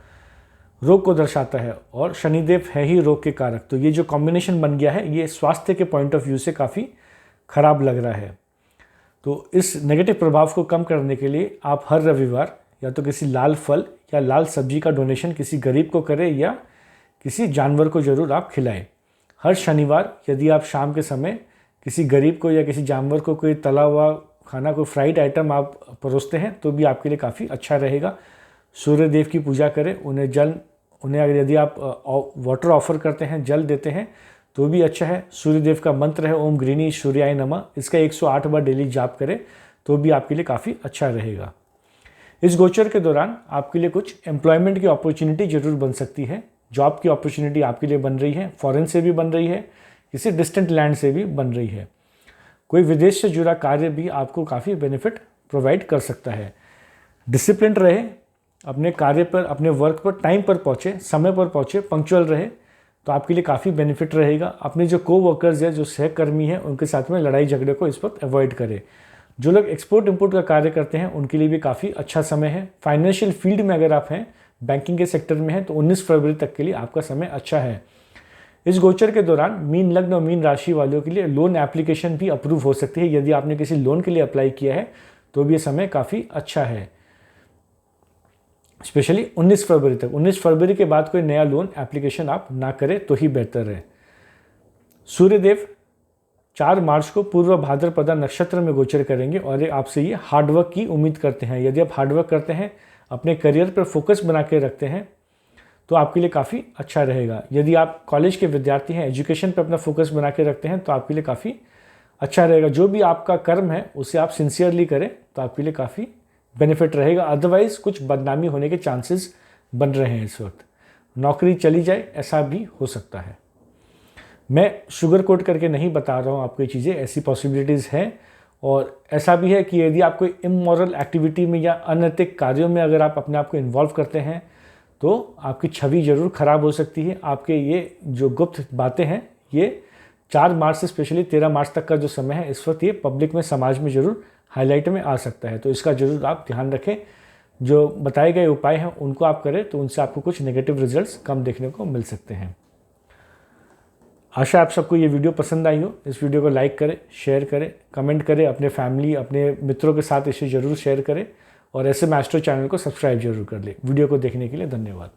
रोग को दर्शाता है, और शनिदेव है ही रोग के कारक। तो ये जो कॉम्बिनेशन बन गया है, ये स्वास्थ्य के पॉइंट ऑफ व्यू से काफ़ी खराब लग रहा है। तो इस नेगेटिव प्रभाव को कम करने के लिए आप हर रविवार या तो किसी लाल फल या लाल सब्जी का डोनेशन किसी गरीब को करें या किसी जानवर को ज़रूर आप खिलाएं। हर शनिवार यदि आप शाम के समय किसी गरीब को या किसी जानवर को कोई तला हुआ खाना, कोई फ्राइड आइटम आप परोसते हैं तो भी आपके लिए काफ़ी अच्छा रहेगा। सूर्य देव की पूजा करें, उन्हें अगर यदि आप वाटर ऑफर करते हैं, जल देते हैं तो भी अच्छा है। सूर्य देव का मंत्र है ओम ग्रीनी सूर्याय नमः, इसका 108 बार डेली जाप करें तो भी आपके लिए काफ़ी अच्छा रहेगा। इस गोचर के दौरान आपके लिए कुछ एम्प्लॉयमेंट की अपॉर्चुनिटी जरूर बन सकती है। जॉब की अपॉर्चुनिटी आपके लिए बन रही है, फॉरेन से भी बन रही है, किसी डिस्टेंट लैंड से भी बन रही है। कोई विदेश से जुड़ा कार्य भी आपको काफ़ी बेनिफिट प्रोवाइड कर सकता है। डिसिप्लिन रहे, अपने कार्य पर, अपने वर्क पर टाइम पर पहुँचे, समय पर पहुँचे, पंक्चुअल रहे तो आपके लिए काफ़ी बेनिफिट रहेगा। अपने जो को-वर्कर्स है, जो सहकर्मी हैं, उनके साथ में लड़ाई झगड़े को इस वक्त अवॉइड करें। जो लोग एक्सपोर्ट इंपोर्ट का कार्य करते हैं उनके लिए भी काफ़ी अच्छा समय है। फाइनेंशियल फील्ड में अगर आप हैं, बैंकिंग के सेक्टर में हैं, तो 19 फरवरी तक के लिए आपका समय अच्छा है। इस गोचर के दौरान मीन लग्न और मीन राशि वालों के लिए लोन एप्लीकेशन भी अप्रूव हो सकती है। यदि आपने किसी लोन के लिए अप्लाई किया है तो भी ये समय काफ़ी अच्छा है, स्पेशली 19 फरवरी तक। 19 फरवरी के बाद कोई नया लोन एप्लीकेशन आप ना करें तो ही बेहतर है। सूर्यदेव 4 मार्च को पूर्व भाद्रपदा नक्षत्र में गोचर करेंगे और आपसे ये हार्डवर्क की उम्मीद करते हैं। यदि आप हार्डवर्क करते हैं, अपने करियर पर फोकस बना के रखते हैं तो आपके लिए काफ़ी अच्छा रहेगा। यदि आप कॉलेज के विद्यार्थी हैं, एजुकेशन पर अपना फोकस बना के रखते हैं तो आपके लिए काफ़ी अच्छा रहेगा। जो भी आपका कर्म है उसे आप सिंसियरली करें तो आपके लिए काफ़ी बेनिफिट रहेगा। अदरवाइज़ कुछ बदनामी होने के चांसेस बन रहे हैं इस वक्त। नौकरी चली जाए ऐसा भी हो सकता है। मैं शुगर कोट करके नहीं बता रहा हूँ आपको ये चीज़ें, ऐसी पॉसिबिलिटीज़ हैं। और ऐसा भी है कि यदि आप कोई इमोरल एक्टिविटी में या अनैतिक कार्यों में अगर आप अपने आप को इन्वॉल्व करते हैं तो आपकी छवि ज़रूर ख़राब हो सकती है। आपके ये जो गुप्त बातें हैं, ये 4 मार्च से स्पेशली 13 मार्च तक का जो समय है, इस वक्त ये पब्लिक में, समाज में ज़रूर हाईलाइट में आ सकता है। तो इसका ज़रूर आप ध्यान रखें। जो बताए गए उपाय हैं उनको आप करें तो उनसे आपको कुछ नेगेटिव रिजल्ट्स कम देखने को मिल सकते हैं। आशा आप सबको ये वीडियो पसंद आई हो। इस वीडियो को लाइक करें, शेयर करें, कमेंट करें, अपने फैमिली, अपने मित्रों के साथ इसे ज़रूर शेयर करें और ऐसे में एस्ट्रो चैनल को सब्सक्राइब जरूर कर लें। वीडियो को देखने के लिए धन्यवाद।